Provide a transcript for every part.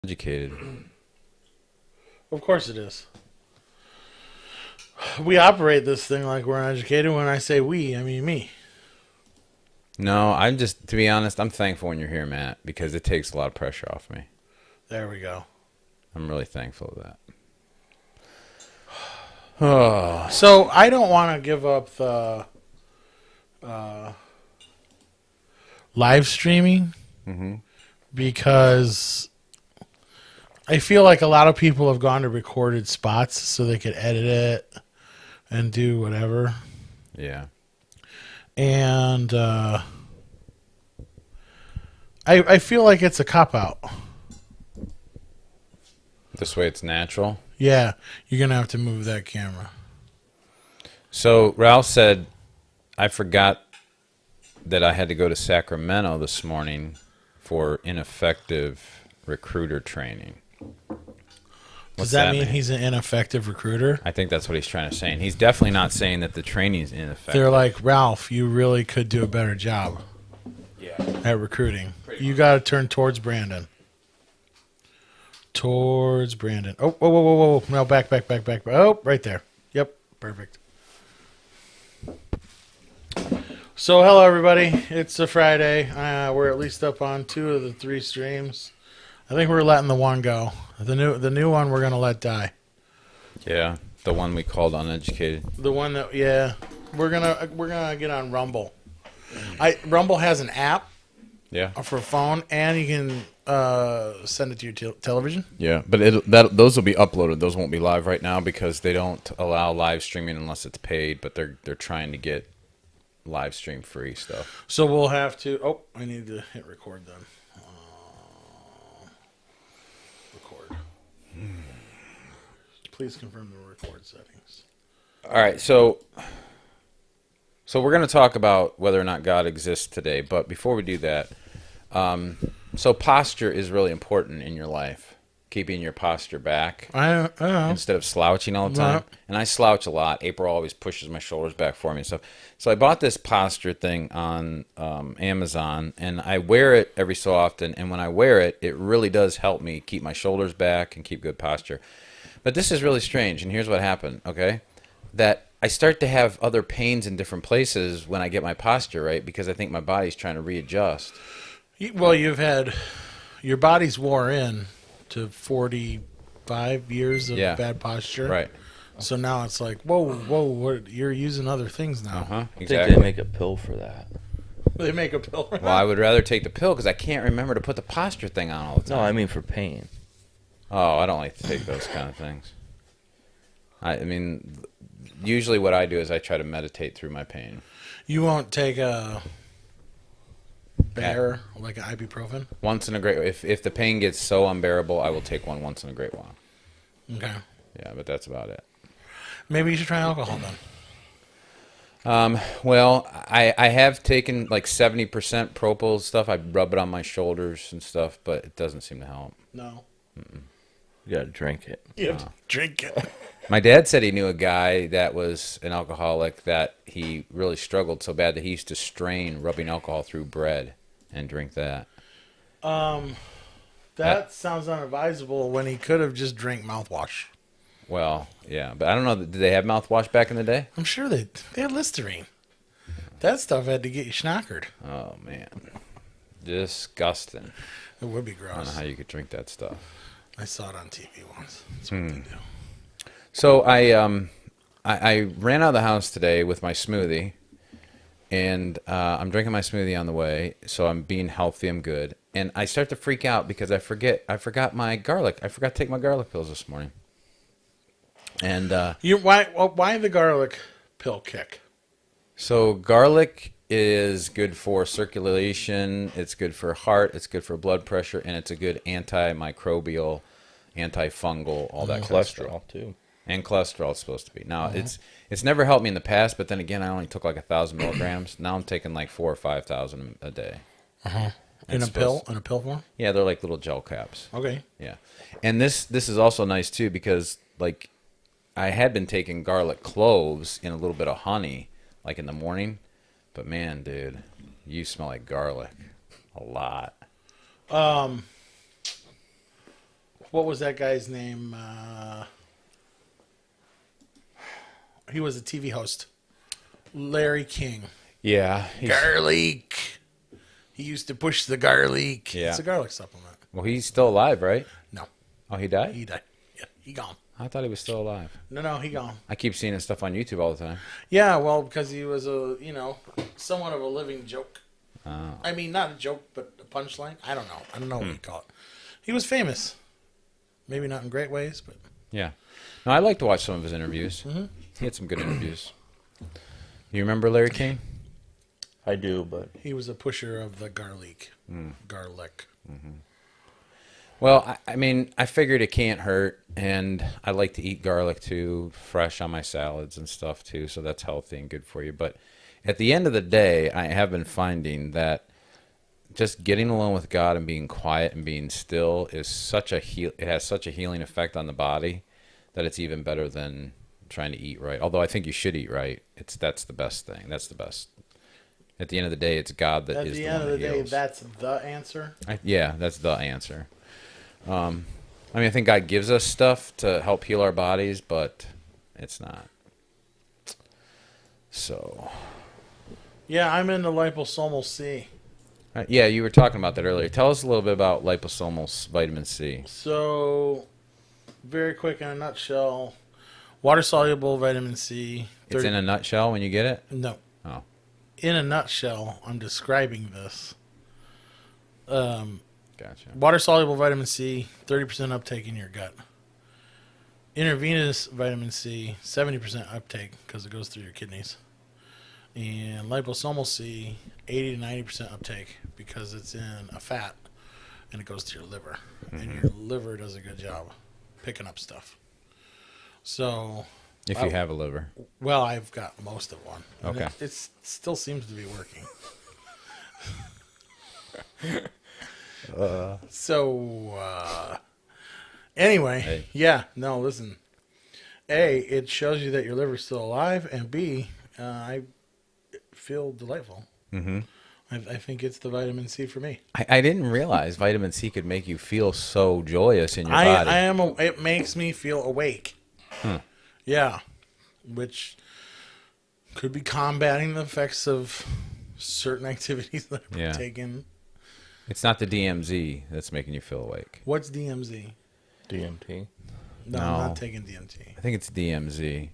Educated. Of course it is. We operate this thing like we're uneducated. When I say we, I mean me. No, I'm just, to be honest, I'm thankful when you're here, Matt, because it takes a lot of pressure off me. There we go. I'm really thankful of that. Oh. So I don't want to give up the live streaming because I feel like a lot of people have gone to recorded spots so they could edit it and do whatever. Yeah. And I feel like it's a cop-out. This way it's natural. Yeah, you're going to have to move that camera. So Ralph said, I forgot that I had to go to Sacramento this morning for ineffective recruiter training. Does that mean he's an ineffective recruiter? I think that's what he's trying to say. And he's definitely not saying that the training's ineffective. They're like, Ralph, you really could do a better job at recruiting. You got to turn towards Brandon. Towards Brandon. Oh, whoa, whoa, whoa, whoa. No, back. Oh, right there. Yep, perfect. So, hello, everybody. It's a Friday. We're at least up on 2 of the 3 streams. I think we're letting the one go. The new one we're gonna let die. Yeah, the one we called uneducated. The one that we're gonna get on Rumble. Rumble has an app. Yeah. For phone, and you can send it to your television. Yeah, but those will be uploaded. Those won't be live right now because they don't allow live streaming unless it's paid. But they're trying to get live stream free stuff. So we'll have to. Oh, I need to hit record then. Record. Please confirm the record settings. All right, so we're going to talk about whether or not God exists today. But before we do that, so posture is really important in your life. Keeping your posture back instead of slouching all the time. And I slouch a lot. April always pushes my shoulders back for me and stuff. So I bought this posture thing on Amazon, and I wear it every so often. And when I wear it, it really does help me keep my shoulders back and keep good posture. But this is really strange, and here's what happened, okay? That I start to have other pains in different places when I get my posture right because I think my body's trying to readjust. Well, your body's wore in to 45 years of bad posture. Right. So now it's like, whoa, you're using other things now. Exactly. I think they make a pill for that. They make a pill for that? Well, I would rather take the pill because I can't remember to put the posture thing on all the time. No, I mean for pain. Oh, I don't like to take those kind of things. I mean, usually what I do is I try to meditate through my pain. You won't take a bear, like an ibuprofen? Once in a great... If the pain gets so unbearable, I will take one once in a great while. Okay. Yeah, but that's about it. Maybe you should try alcohol then. Well, I have taken like 70% propyl stuff. I rub it on my shoulders and stuff, but it doesn't seem to help. No. You gotta drink it. You have to drink it. My dad said he knew a guy that was an alcoholic that he really struggled so bad that he used to strain rubbing alcohol through bread and drink that. That sounds unadvisable when he could have just drank mouthwash. Well, yeah, but I don't know. Did they have mouthwash back in the day? I'm sure they had Listerine. That stuff had to get you schnockered. Oh, man. Disgusting. It would be I don't know gross. how you could drink that stuff. I saw it on TV once. That's what they do. So I ran out of the house today with my smoothie, and I'm drinking my smoothie on the way, so I'm being healthy, I'm good. And I start to freak out because I forgot my garlic. I forgot to take my garlic pills this morning. And why the garlic pill kick? so garlic is good for circulation, it's good for heart, it's good for blood pressure, and it's a good antimicrobial, antifungal, all that kind of stuff. Cholesterol too. And cholesterol is supposed to be. Now, it's never helped me in the past, but then again, I only took like 1,000 milligrams. Now I'm taking like 4,000 or 5,000 a day. In a pill form? Yeah, they're like little gel caps. Okay. Yeah. And this is also nice too because like I had been taking garlic cloves in a little bit of honey like in the morning, but man, dude, you smell like garlic a lot. What was that guy's name? He was a TV host. Larry King. Yeah. Garlic. He used to push the garlic. Yeah. It's a garlic supplement. Well, he's still alive, right? No. Oh, he died? He died. Yeah, he gone. I thought he was still alive. No, he gone. I keep seeing his stuff on YouTube all the time. Yeah, well, because he was somewhat of a living joke. Oh. I mean, not a joke, but a punchline. I don't know what you call it. He was famous. Maybe not in great ways, but... Yeah. No, I like to watch some of his interviews. Mm-hmm. He had some good interviews. You remember Larry King? I do, but He was a pusher of the garlic. Garlic. Well, I mean, I figured it can't hurt, and I like to eat garlic too, fresh on my salads and stuff too, so that's healthy and good for you. But at the end of the day, I have been finding that just getting alone with God and being quiet and being still is it has such a healing effect on the body that it's even better than trying to eat right. Although I think you should eat right. That's the best thing. That's the best. At the end of the day, it's God that is the one that heals. At the end of the day, that's the answer? Yeah, that's the answer. I mean, I think God gives us stuff to help heal our bodies, but it's not. So. Yeah, I'm into liposomal C. Yeah, you were talking about that earlier. Tell us a little bit about liposomal vitamin C. So, very quick in a nutshell, water-soluble vitamin C. It's in a nutshell when you get it? No. Oh. In a nutshell, I'm describing this. Gotcha. Water-soluble vitamin C, 30% uptake in your gut. Intravenous vitamin C, 70% uptake because it goes through your kidneys. And liposomal C, 80 to 90% uptake because it's in a fat and it goes to your liver. And your liver does a good job picking up stuff. So... If you have a liver. Well, I've got most of one. Okay. It still seems to be working. Anyway, Hey. yeah, no, listen. A, it shows you that your liver's still alive, and B, I feel delightful. Mm-hmm. I think it's the vitamin C for me. I didn't realize vitamin C could make you feel so joyous in your body. It makes me feel awake. Yeah, which could be combating the effects of certain activities that I've taken. It's not the DMZ that's making you feel awake. What's DMZ? DMT. No, I'm not taking DMT. I think it's DMZ.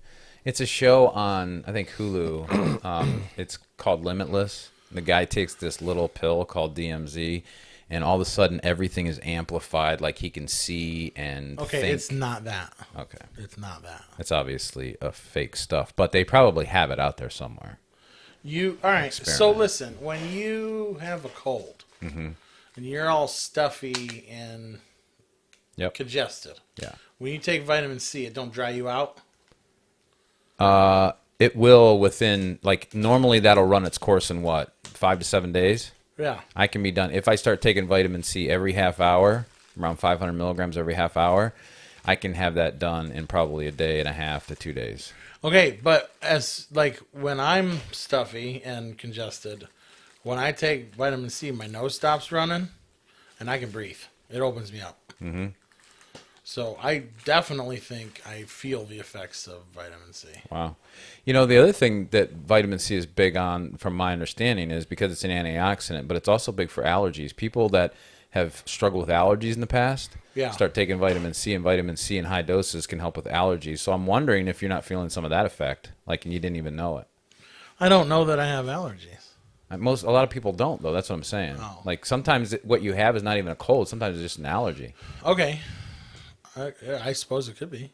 It's a show on, I think, Hulu. It's called Limitless. The guy takes this little pill called DMZ, and all of a sudden everything is amplified, like he can see and think. It's not that. Okay. It's not that. It's obviously a fake stuff, but they probably have it out there somewhere. All right, so listen, when you have a cold and you're all stuffy and congested, when you take vitamin C, it don't dry you out? It will within, like, normally that'll run its course in what, 5 to 7 days? Yeah. I can be done. If I start taking vitamin C every half hour, around 500 milligrams every half hour, I can have that done in probably a day and a half to 2 days. Okay, but when I'm stuffy and congested, when I take vitamin C, my nose stops running and I can breathe. It opens me up. Mm-hmm. So I definitely think I feel the effects of vitamin C. Wow. You know, the other thing that vitamin C is big on, from my understanding, is because it's an antioxidant, but it's also big for allergies. People that have struggled with allergies in the past start taking vitamin C, and vitamin C in high doses can help with allergies. So I'm wondering if you're not feeling some of that effect, like, and you didn't even know it. I don't know that I have allergies. A lot of people don't, though. That's what I'm saying. Oh. Like, sometimes what you have is not even a cold. Sometimes it's just an allergy. Okay. I suppose it could be.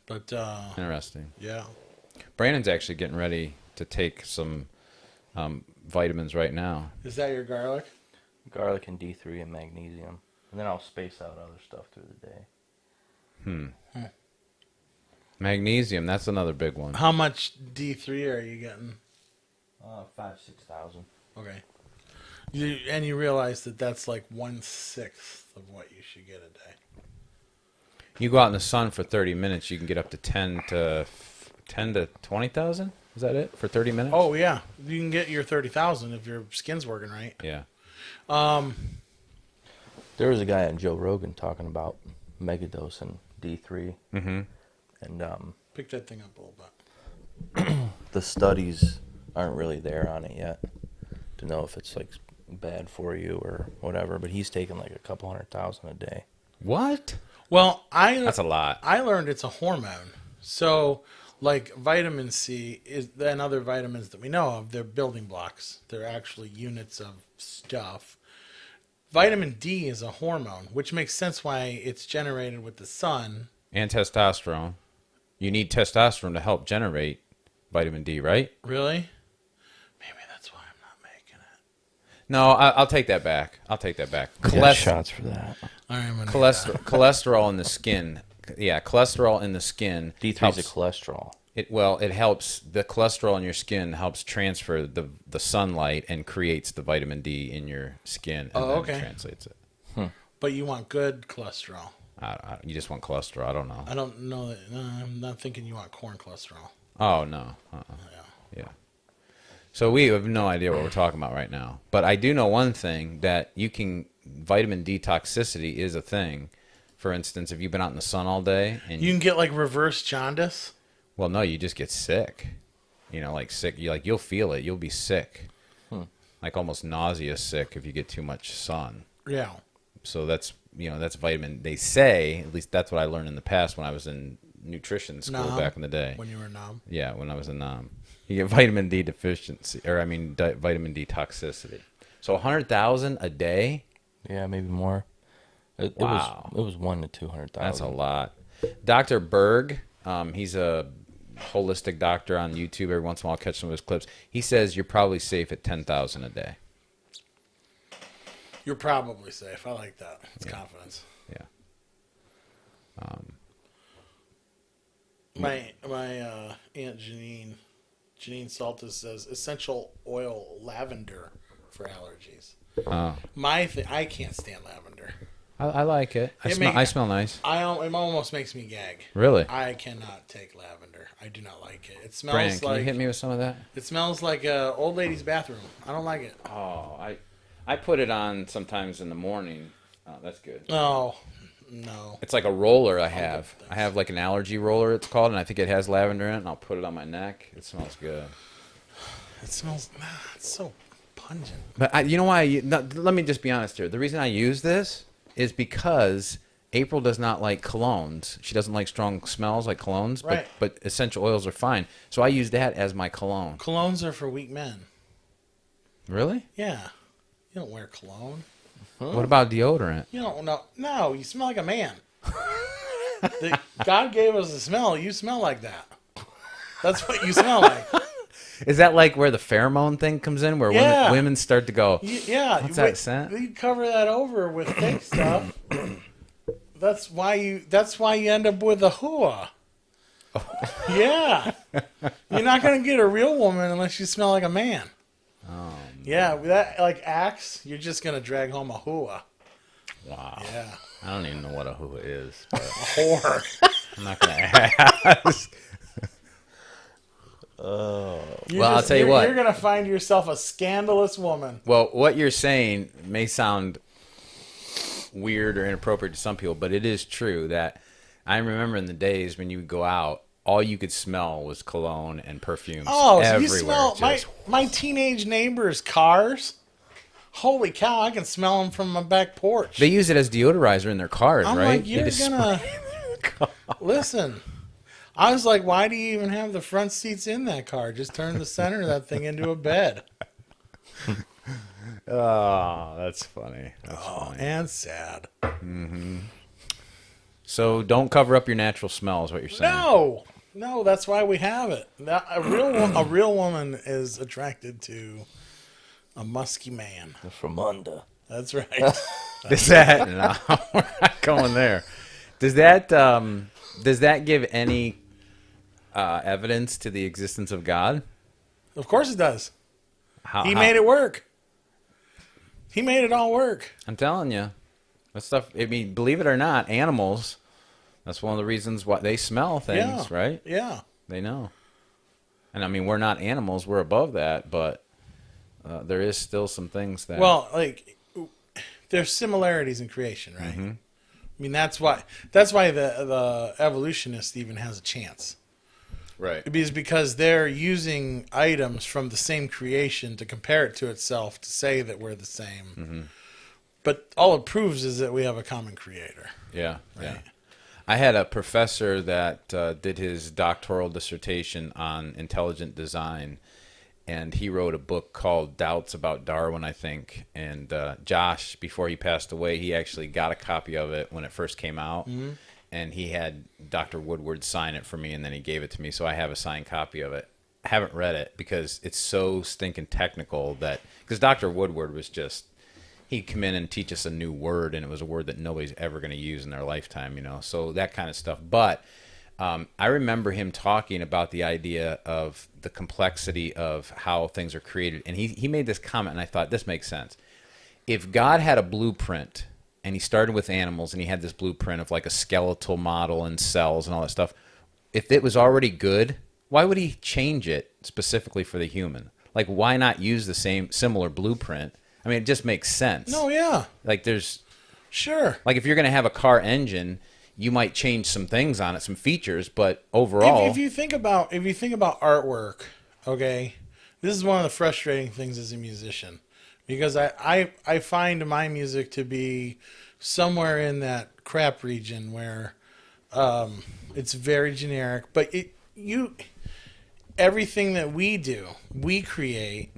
But Interesting. yeah. Brandon's actually getting ready to take some vitamins right now. Is that your garlic? Garlic and D3 and magnesium. And then I'll space out other stuff through the day. Magnesium, that's another big one. How much D3 are you getting? 5,000-6,000. Okay. You realize that's like 1/6 of what you should get a day. You go out in the sun for 30 minutes, you can get up to 10 to 20,000. Is that it for 30 minutes? Oh yeah, you can get your 30,000 if your skin's working right. Yeah. There was a guy on Joe Rogan talking about megadose and D3. Mm-hmm. And Pick that thing up a little bit. the studies aren't really there on it yet to know if it's like bad for you or whatever. But he's taking like a couple 100,000 a day. What? Well, That's a lot. I learned it's a hormone. So, like vitamin C and other vitamins that we know of, they're building blocks. They're actually units of stuff. Vitamin D is a hormone, which makes sense why it's generated with the sun. And testosterone. You need testosterone to help generate vitamin D, right? Really? Maybe that's why I'm not making it. No, I'll take that back. I'll take that back. Yeah, shots for that. All right, I'm gonna Cholesterol in the skin. Yeah, cholesterol in the skin. D3 is a cholesterol. It helps. The cholesterol in your skin helps transfer the sunlight and creates the vitamin D in your skin. And okay. Translates it. But you want good cholesterol. You just want cholesterol. I don't know. I don't know that. I'm not thinking you want corn cholesterol. Oh no. Yeah. Yeah. So we have no idea what we're talking about right now. But I do know one thing, that vitamin D toxicity is a thing. For instance, if you've been out in the sun all day and You can get like reverse jaundice. well, no, you just get sick. Like sick. You'll feel it. You'll be sick. Like almost nauseous sick if you get too much sun. Yeah. So that's vitamin. They say, at least that's what I learned in the past when I was in nutrition school back in the day. When you were a nom. Yeah, when I was a nom. You get vitamin D deficiency, vitamin D toxicity. So 100,000 a day? Yeah, maybe more. Wow. It was 1 to 200,000. That's a lot. Dr. Berg, he's a holistic doctor on YouTube. Every once in a while I'll catch some of his clips. He says you're probably safe at 10,000 a day. You're probably safe. I like that. It's confidence. Yeah. My Aunt Janine Saltis says essential oil lavender for allergies. Oh. I can't stand lavender. I like it. I smell nice. It almost makes me gag. Really? I cannot take lavender. I do not like it. It smells Brandon, can like you hit me with some of that? It smells like a old lady's bathroom. I don't like it. Oh, I put it on sometimes in the morning. Oh, that's good. Oh, no. It's like a roller I have. I have like an allergy roller, it's called, and I think it has lavender in it, and I'll put it on my neck. It smells good. It smells. It's so pungent. But you know why? Let me just be honest here. The reason I use this is because April does not like colognes. She doesn't like strong smells like colognes, right. but essential oils are fine. So I use that as my cologne. Colognes are for weak men. Really? Yeah. You don't wear cologne. What about deodorant? You don't know. No, you smell like a man. God gave us a smell. You smell like that. That's what you smell like. Is that like where the pheromone thing comes in, where women start to go, yeah, what's that scent? You cover that over with fake stuff. That's why you end up with a hua. Yeah. You're not going to get a real woman unless you smell like a man. Oh, yeah, that like Axe, you're just going to drag home a hua. Wow. Yeah. I don't even know what a hua is. But A whore. I'm not going to ask. I'll tell you what. You're going to find yourself a scandalous woman. Well, what you're saying may sound weird or inappropriate to some people, but it is true that I remember in the days when you would go out, all you could smell was cologne and perfumes. Oh, so everywhere. you smell my teenage neighbors' cars? Holy cow, I can smell them from my back porch. They use it as deodorizer in their cars, I'm right? like, you're gonna listen. I was like, why do you even have the front seats in that car? Just turn the center of that thing into a bed. Oh, that's funny. That's funny. And sad. Mm-hmm. So don't cover up your natural smell is what you're saying. No, that's why we have it. A real woman is attracted to a musky man. From under. That's right. Does that? No, we're not going there. Does that give any evidence to the existence of God? Of course it does. He How? made it work. He made it all work. I'm telling you, that stuff. I mean, believe it or not, animals. That's one of the reasons why they smell things, right? Yeah. They know. And I mean, we're not animals; we're above that. But there is still some things that. Well, like there's similarities in creation, right? I mean, that's why the evolutionist even has a chance. Right. Because they're using items from the same creation to compare it to itself to say that we're the same. But all it proves is that we have a common creator. Yeah. Right? Yeah. I had a professor that did his doctoral dissertation on intelligent design, and he wrote a book called Doubts About Darwin, I think. And Josh, before he passed away, he actually got a copy of it when it first came out. And he had Dr. Woodward sign it for me, and then he gave it to me. So I have a signed copy of it. I haven't read it because it's so stinking technical because Dr. Woodward was just, he'd come in and teach us a new word, and it was a word that nobody's ever going to use in their lifetime, so that kind of stuff. But I remember him talking about the idea of the complexity of how things are created. And he made this comment, and I thought, this makes sense. If God had a blueprint, and he started with animals, and he had this blueprint of like a skeletal model and cells and all that stuff, if it was already good, why would he change it specifically for the human? Like, why not use the similar blueprint? I mean, it just makes sense. No, yeah. Like, there's... Sure. Like, if you're going to have a car engine, you might change some things on it, some features, but overall... If you think about artwork, okay, this is one of the frustrating things as a musician. Because I find my music to be somewhere in that crap region where it's very generic. But everything that we create,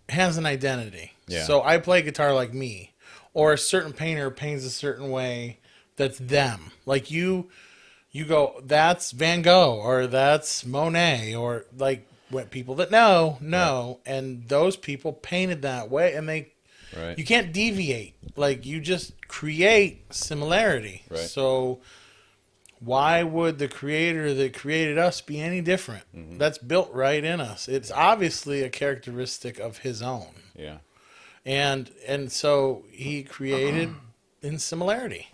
has an identity. Yeah. So I play guitar like me. Or a certain painter paints a certain way that's them. Like you go, that's Van Gogh, or that's Monet, or like... what people that know, right. And those people painted that way, and right. You can't deviate. Like, you just create similarity. Right. So why would the creator that created us be any different? That's built right in us. It's obviously a characteristic of his own. Yeah. And so he created in similarity.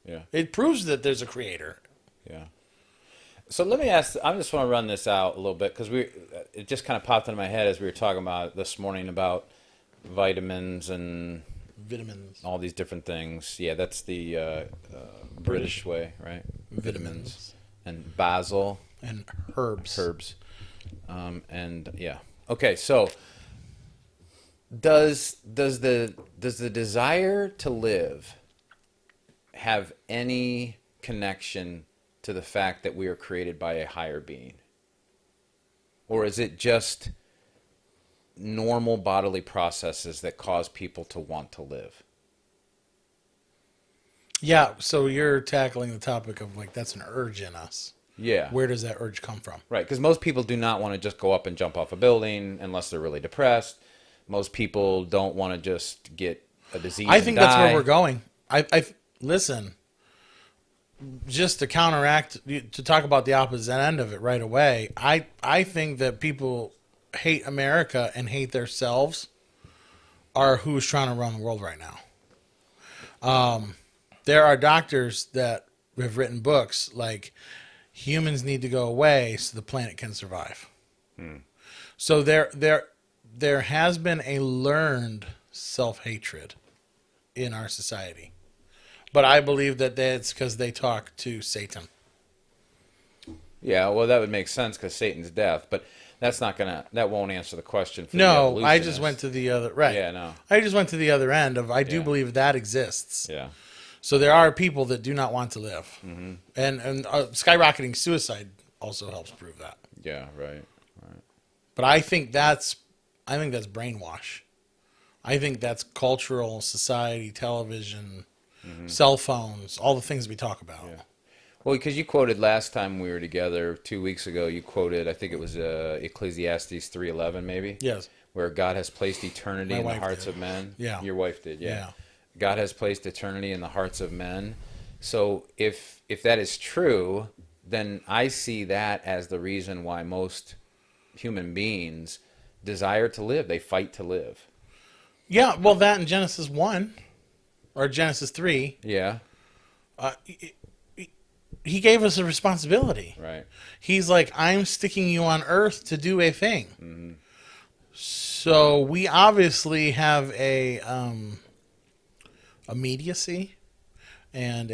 Yeah. It proves that there's a creator. Yeah. So let me ask, I just want to run this out a little bit because it just kind of popped into my head as we were talking about this morning about vitamins and all these different things. Yeah, that's the British way, right? Vitamins and basil and herbs. And yeah. Okay, so does the desire to live have any connection to the fact that we are created by a higher being? Or is it just normal bodily processes that cause people to want to live? Yeah, so you're tackling the topic of, like, that's an urge in us. Yeah. Where does that urge come from? Right, because most people do not want to just go up and jump off a building unless they're really depressed. Most people don't want to just get a disease I think and that's die. where we're going. Listen, just to counteract, to talk about the opposite end of it right away, I think that people hate America and hate themselves are who's trying to run the world right now. There are doctors that have written books like humans need to go away so the planet can survive. So there has been a learned self-hatred in our society. But I believe that that's because they talk to Satan. Yeah, well, that would make sense because Satan's death, but that won't answer the question. For No, the I just went to the other, right. Yeah, no. I just went to the other end of, I do Yeah. believe that exists. Yeah. So there are people that do not want to live. And skyrocketing suicide also helps prove that. Yeah, right. But I think that's brainwash. I think that's cultural, society, television, cell phones, all the things we talk about. Yeah. Well, because you quoted last time we were together 2 weeks ago, you quoted, I think it was Ecclesiastes 3:11 maybe? Yes. Where God has placed eternity My in the wife hearts did. of men. Yeah. Your wife did, yeah. Yeah. God has placed eternity in the hearts of men. So if that is true, then I see that as the reason why most human beings desire to live. They fight to live. Yeah, well, that in Genesis 1 or Genesis 3, Yeah. he gave us a responsibility. Right. He's like, I'm sticking you on earth to do a thing. So we obviously have immediacy and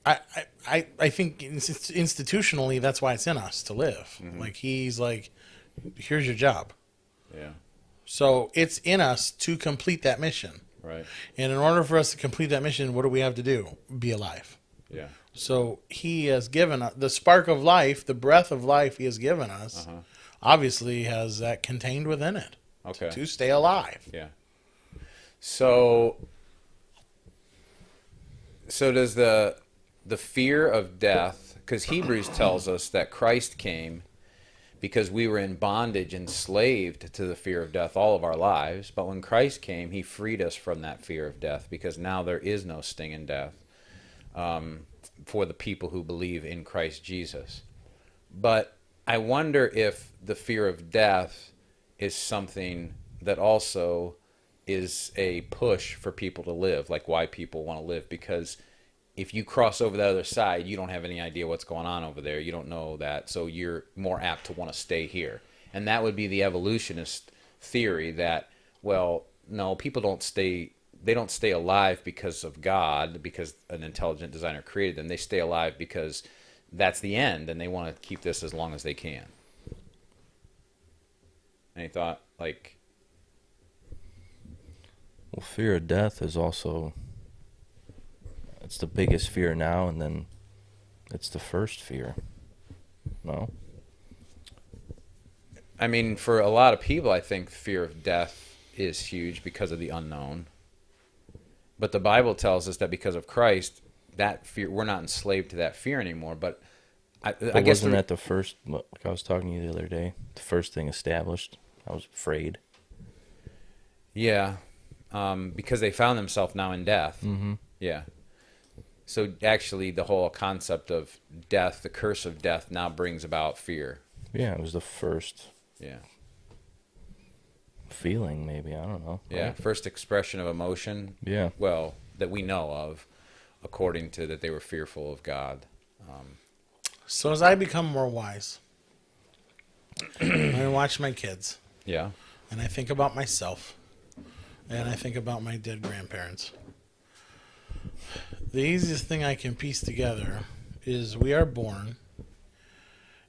I think institutionally that's why it's in us to live. Like he's like, here's your job. Yeah. So it's in us to complete that mission. Right. And in order for us to complete that mission, what do we have to do? Be alive. Yeah. So he has given us the spark of life, the breath of life he has given us, obviously has that contained within it. Okay. To stay alive. Yeah. So does the fear of death, because Hebrews tells us that Christ came because we were in bondage, enslaved to the fear of death all of our lives. But when Christ came, he freed us from that fear of death, because now there is no sting in death for the people who believe in Christ Jesus. But I wonder if the fear of death is something that also is a push for people to live, like why people want to live, because if you cross over the other side, you don't have any idea what's going on over there. You don't know that, so you're more apt to want to stay here. And that would be the evolutionist theory that, well, no, people don't stay. They don't stay alive because of God, because an intelligent designer created them. They stay alive because that's the end, and they want to keep this as long as they can. Any thought? Like, Well, fear of death is also, it's the biggest fear now, and then it's the first fear. No? I mean, for a lot of people, I think fear of death is huge because of the unknown. But the Bible tells us that because of Christ, that fear, we're not enslaved to that fear anymore. But I guess wasn't that the first, like I was talking to you the other day, the first thing established? I was afraid. Yeah, because they found themselves now in death. Mm-hmm. Yeah. So actually, the whole concept of death, the curse of death, now brings about fear. Yeah, it was the first Yeah. feeling, maybe. I don't know. Yeah, first expression of emotion. Yeah. Well, that we know of, according to that they were fearful of God. So as I become more wise, I watch my kids, Yeah. and I think about myself, and I think about my dead grandparents. The easiest thing I can piece together is we are born,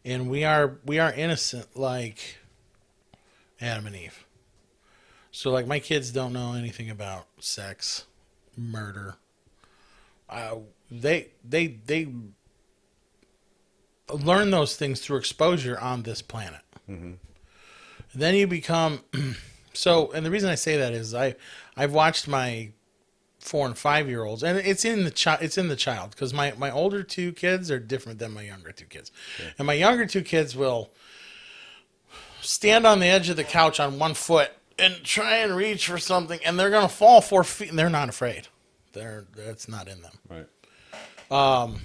and we are innocent like Adam and Eve. So like my kids don't know anything about sex, murder. They learn those things through exposure on this planet. Mm-hmm. Then you become so, and the reason I say that is I've watched my 4 and 5 year olds, and it's in the child because my older 2 kids are different than my younger 2 kids, and my younger 2 kids will stand on the edge of the couch on one foot and try and reach for something, and they're gonna fall 4 feet, and they're not afraid. That's not in them. Right.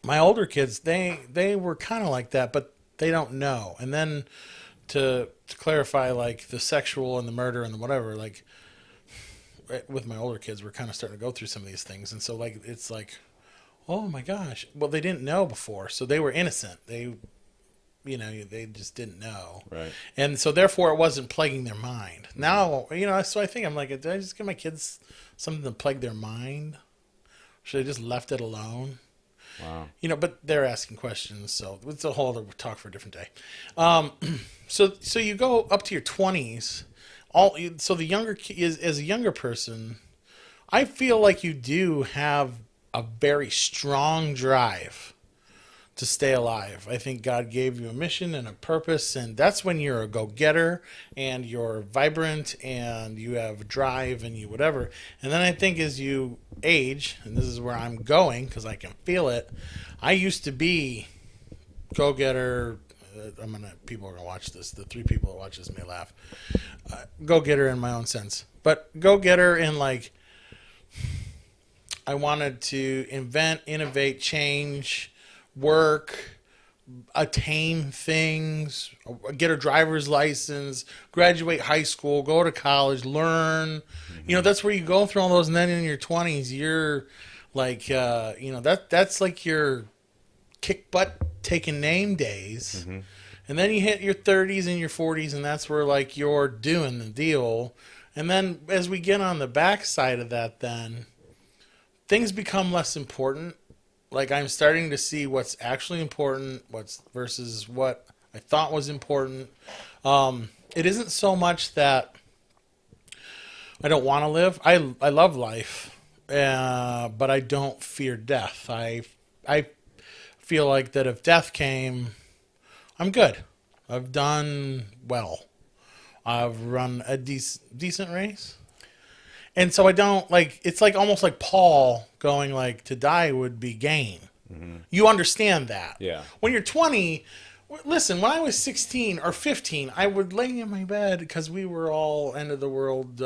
My older kids, they were kind of like that, but they don't know. And then to clarify, like the sexual and the murder and the whatever, like with my older kids, we're kind of starting to go through some of these things, and so like it's like, oh my gosh, well they didn't know before, so they were innocent. They just didn't know, Right. and so therefore it wasn't plaguing their mind. Now, so I think I'm like, did I just give my kids something to plague their mind? Should I just left it alone? Wow. But they're asking questions, so it's a whole other talk for a different day. So you go up to your 20s. So the younger as a younger person, I feel like you do have a very strong drive to stay alive. I think God gave you a mission and a purpose, and that's when you're a go-getter and you're vibrant and you have drive and you whatever. And then I think as you age, and this is where I'm going because I can feel it, I used to be go-getter. People are gonna watch this. The 3 people that watch this may laugh. Go-getter in my own sense, but go-getter in like I wanted to invent, innovate, change, work, attain things, get a driver's license, graduate high school, go to college, learn. Mm-hmm. That's where you go through all those, and then in your 20s, you're like, that's like your kick butt taking name days. Mm-hmm. And then you hit your 30s and your 40s, and that's where, like, you're doing the deal. And then as we get on the backside of that, then things become less important. Like, I'm starting to see what's actually important, what's versus what I thought was important. It isn't so much that I don't want to live. I love life, but I don't fear death. I feel like that if death came, I'm good. I've done well. I've run a decent race. And so I don't, like, it's like almost like Paul going, like, to die would be gain. Mm-hmm. You understand that. Yeah. When you're 20, listen, when I was 16 or 15, I would lay in my bed because we were all end of the world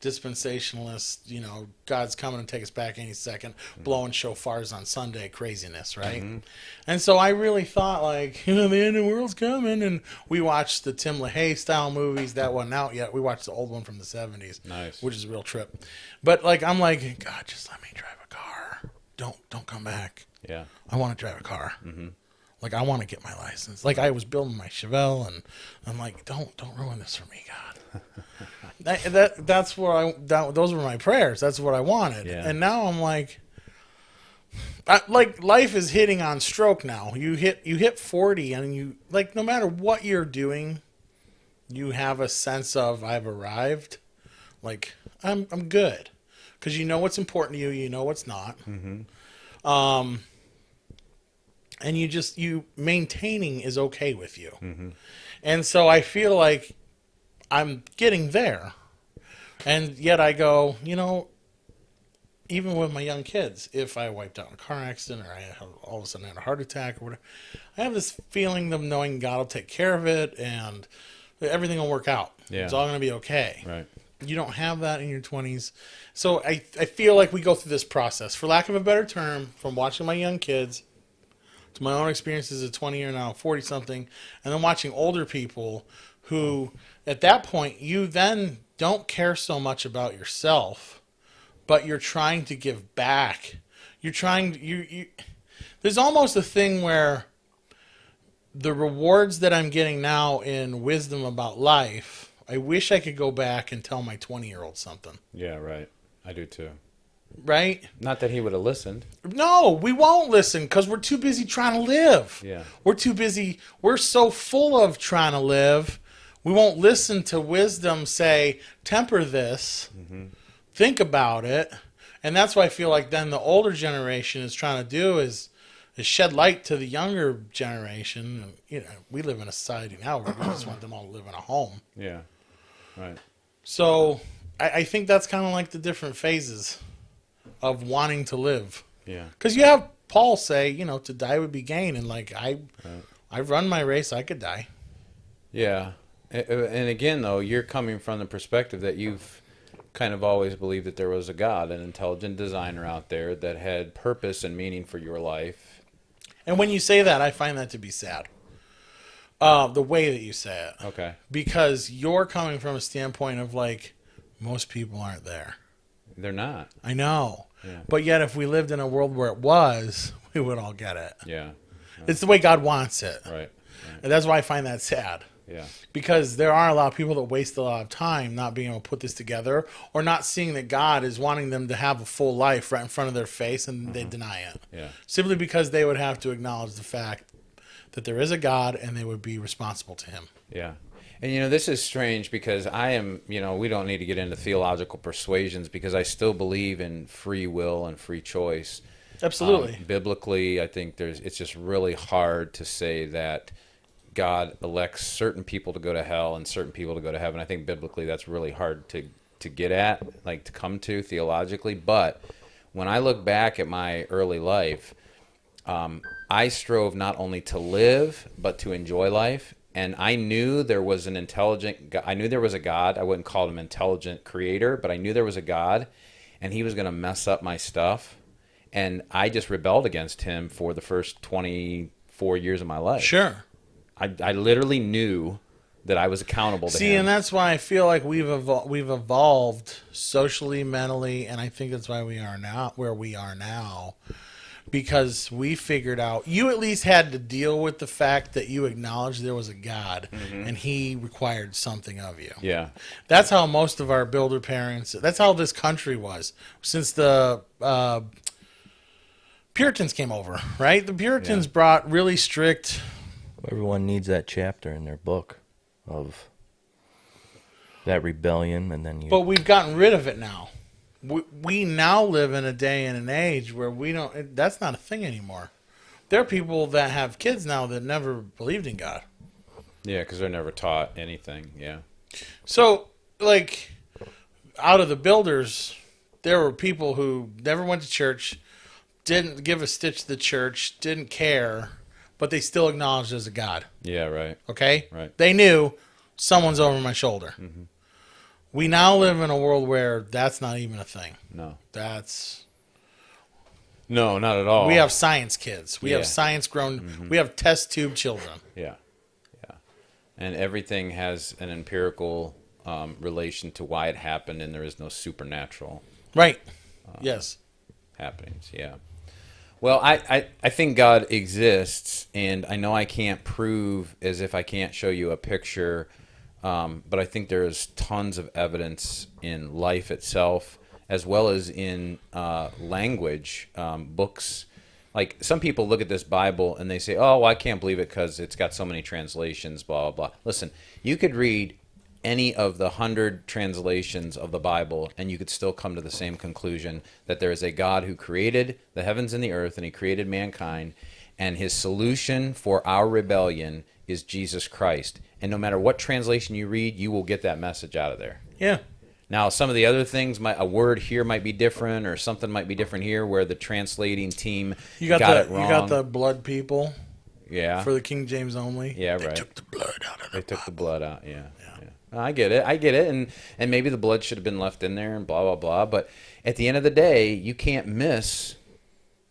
dispensationalists, you know, God's coming to take us back any second, blowing shofars on Sunday craziness, right? Mm-hmm. And so I really thought, like, you know, the end of the world's coming. And we watched the Tim LaHaye style movies. That wasn't out yet. We watched the old one from the 70s, nice, which is a real trip. But, like, I'm like, God, just let me drive a car. Don't come back. Yeah. I want to drive a car. Mm-hmm. Like, I want to get my license. Like, I was building my Chevelle, and I'm like, don't ruin this for me, God. That's where those were my prayers. That's what I wanted. Yeah. And now I'm like life is hitting on stroke now. You hit 40, and you, like, no matter what you're doing, you have a sense of I've arrived. Like, I'm good, because you know what's important to you. You know what's not. Mm-hmm. And you maintaining is okay with you. Mm-hmm. And so I feel like I'm getting there. And yet I go, you know, even with my young kids, if I wiped out in a car accident or I all of a sudden had a heart attack or whatever, I have this feeling of knowing God will take care of it and everything will work out. Yeah. It's all going to be okay. Right. You don't have that in your 20s. So I feel like we go through this process, for lack of a better term, from watching my young kids to my own experiences at 20 or now 40 something, and then watching older people who at that point you then don't care so much about yourself, but you're trying to give back. You're trying you there's almost a thing where the rewards that I'm getting now in wisdom about life, I wish I could go back and tell my 20-year-old something. Yeah, right. I do too. Right? Not that he would have listened. No, we won't listen because we're too busy trying to live. Yeah. We're too busy. We're so full of trying to live. We won't listen to wisdom say, temper this, think about it. And that's why I feel like then the older generation is trying to do is shed light to the younger generation. You know, we live in a society now where we just want them all to live in a home. Yeah, right. So I think that's kind of like the different phases of wanting to live. Yeah. Because you have Paul say, you know, to die would be gain. And like, I've run my race. I could die. Yeah. And again, though, you're coming from the perspective that you've kind of always believed that there was a God, an intelligent designer out there that had purpose and meaning for your life. And when you say that, I find that to be sad. The way that you say it. Okay. Because you're coming from a standpoint of like, most people aren't there. They're not. I know. Yeah. But yet if we lived in a world where it was, we would all get it. Yeah. Right. It's the way God wants it. Right. And that's why I find that sad. Yeah. Because there are a lot of people that waste a lot of time not being able to put this together or not seeing that God is wanting them to have a full life right in front of their face, and they deny it. Yeah. Simply because they would have to acknowledge the fact that there is a God and they would be responsible to him. Yeah. And, you know, this is strange because I am, you know, we don't need to get into theological persuasions because I still believe in free will and free choice. Absolutely. Biblically, I think it's just really hard to say that God elects certain people to go to hell and certain people to go to heaven. I think biblically that's really hard to get at, like to come to theologically. But when I look back at my early life, I strove not only to live, but to enjoy life. And I knew there was an intelligent God. I knew there was a God. I wouldn't call him intelligent creator, but I knew there was a God, and he was going to mess up my stuff. And I just rebelled against him for the first 24 years of my life. Sure. I literally knew that I was accountable to him. See, and that's why I feel like we've evolved socially, mentally, and I think that's why we are now where we are now. because we figured out you at least had to deal with the fact that you acknowledged there was a God and he required something of you. Yeah. That's how most of our builder parents, that's how this country was since the Puritans came over, right? The Puritans brought really strict. Everyone needs that chapter in their book of that rebellion, and then you. But we've gotten rid of it now. We now live in a day and an age where we don't. That's not a thing anymore. There are people that have kids now that never believed in God. Yeah, because they're never taught anything. Yeah. So, like, out of the builders, there were people who never went to church, didn't give a stitch to the church, didn't care, but they still acknowledged there's a God. Yeah, right. Okay? Right. They knew someone's over my shoulder. Mm-hmm. We now live in a world where that's not even a thing. No. No, not at all. We have science kids. We Yeah. have science grown. We have test tube children. Yeah. Yeah. And everything has an empirical relation to why it happened, and there is no supernatural Right. Yes. happenings. Yeah. Well, I think God exists, and I know I can't prove as if I can't show you a picture, but I think there's tons of evidence in life itself, as well as in language, books. Like, some people look at this Bible and they say, oh, well, I can't believe it because it's got so many translations, blah, blah, blah. Listen, you could read any of the 100 translations of the Bible, and you could still come to the same conclusion that there is a God who created the heavens and the earth, and he created mankind, and his solution for our rebellion is Jesus Christ. And no matter what translation you read, you will get that message out of there. Yeah. Now, some of the other things, a word here might be different, or something might be different here, where the translating team got it wrong. You got the blood people. Yeah. For the King James only. Yeah, They right. took the blood out of They the took the Bible. blood out, yeah. I get it, and maybe the blood should have been left in there, and blah, blah, blah. But at the end of the day, you can't miss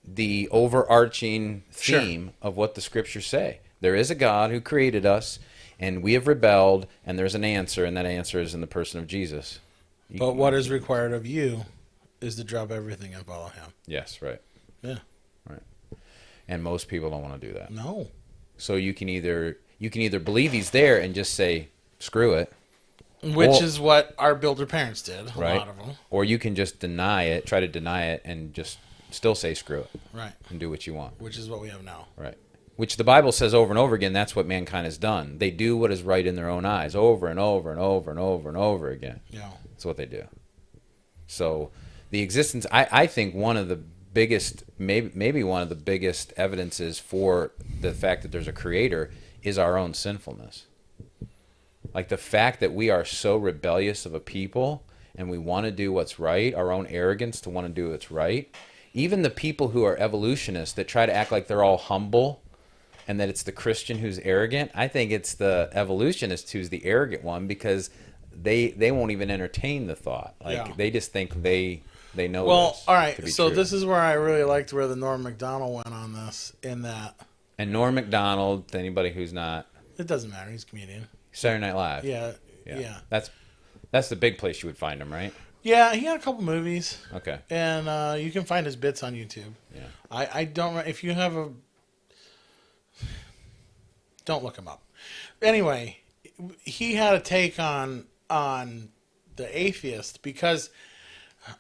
the overarching theme of what the scriptures say. There is a God who created us, and we have rebelled, and there's an answer, and that answer is in the person of Jesus. But what is required of you is to drop everything and follow him. Yes, right. Yeah. Right. And most people don't want to do that. No. So you can either believe he's there and just say, screw it. Which is what our builder parents did, a Right. lot of them. Or you can just try to deny it, and just still say screw it. Right. And do what you want. Which is what we have now. Right. Which the Bible says over and over again, that's what mankind has done. They do what is right in their own eyes over and over and over and over and over again. Yeah. That's what they do. So the existence, I think one of the biggest, maybe one of the biggest evidences for the fact that there's a creator is our own sinfulness. Like, the fact that we are so rebellious of a people, and we want to do what's right, our own arrogance to want to do what's right. Even the people who are evolutionists that try to act like they're all humble and that it's the Christian who's arrogant, I think it's the evolutionist who's the arrogant one, because they won't even entertain the thought. Like, they just think they know. Well, this all right. to be So true. this is where I really liked where the Norm Macdonald went on this, in that And Norm Macdonald, to anybody who's not, it doesn't matter. He's a comedian. Saturday Night Live. Yeah. That's the big place you would find him, right? Yeah, he had a couple movies. Okay. And you can find his bits on YouTube. Yeah. I don't, if you have a, don't look him up. Anyway, he had a take on the atheist, because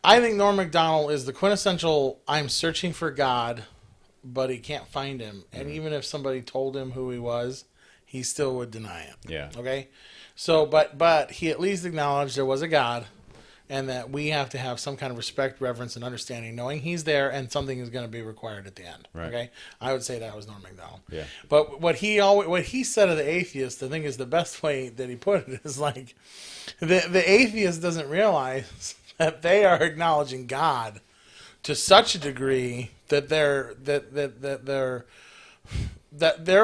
I think Norm Macdonald is the quintessential, I'm searching for God, but he can't find him. And even if somebody told him who he was, he still would deny it. Yeah. Okay? So, but he at least acknowledged there was a God, and that we have to have some kind of respect, reverence, and understanding, knowing he's there and something is going to be required at the end. Right. Okay? I would say that was Norm Macdonald. Yeah. But what he said of the atheist, the thing is, the best way that he put it is like, the atheist doesn't realize that they are acknowledging God to such a degree that they're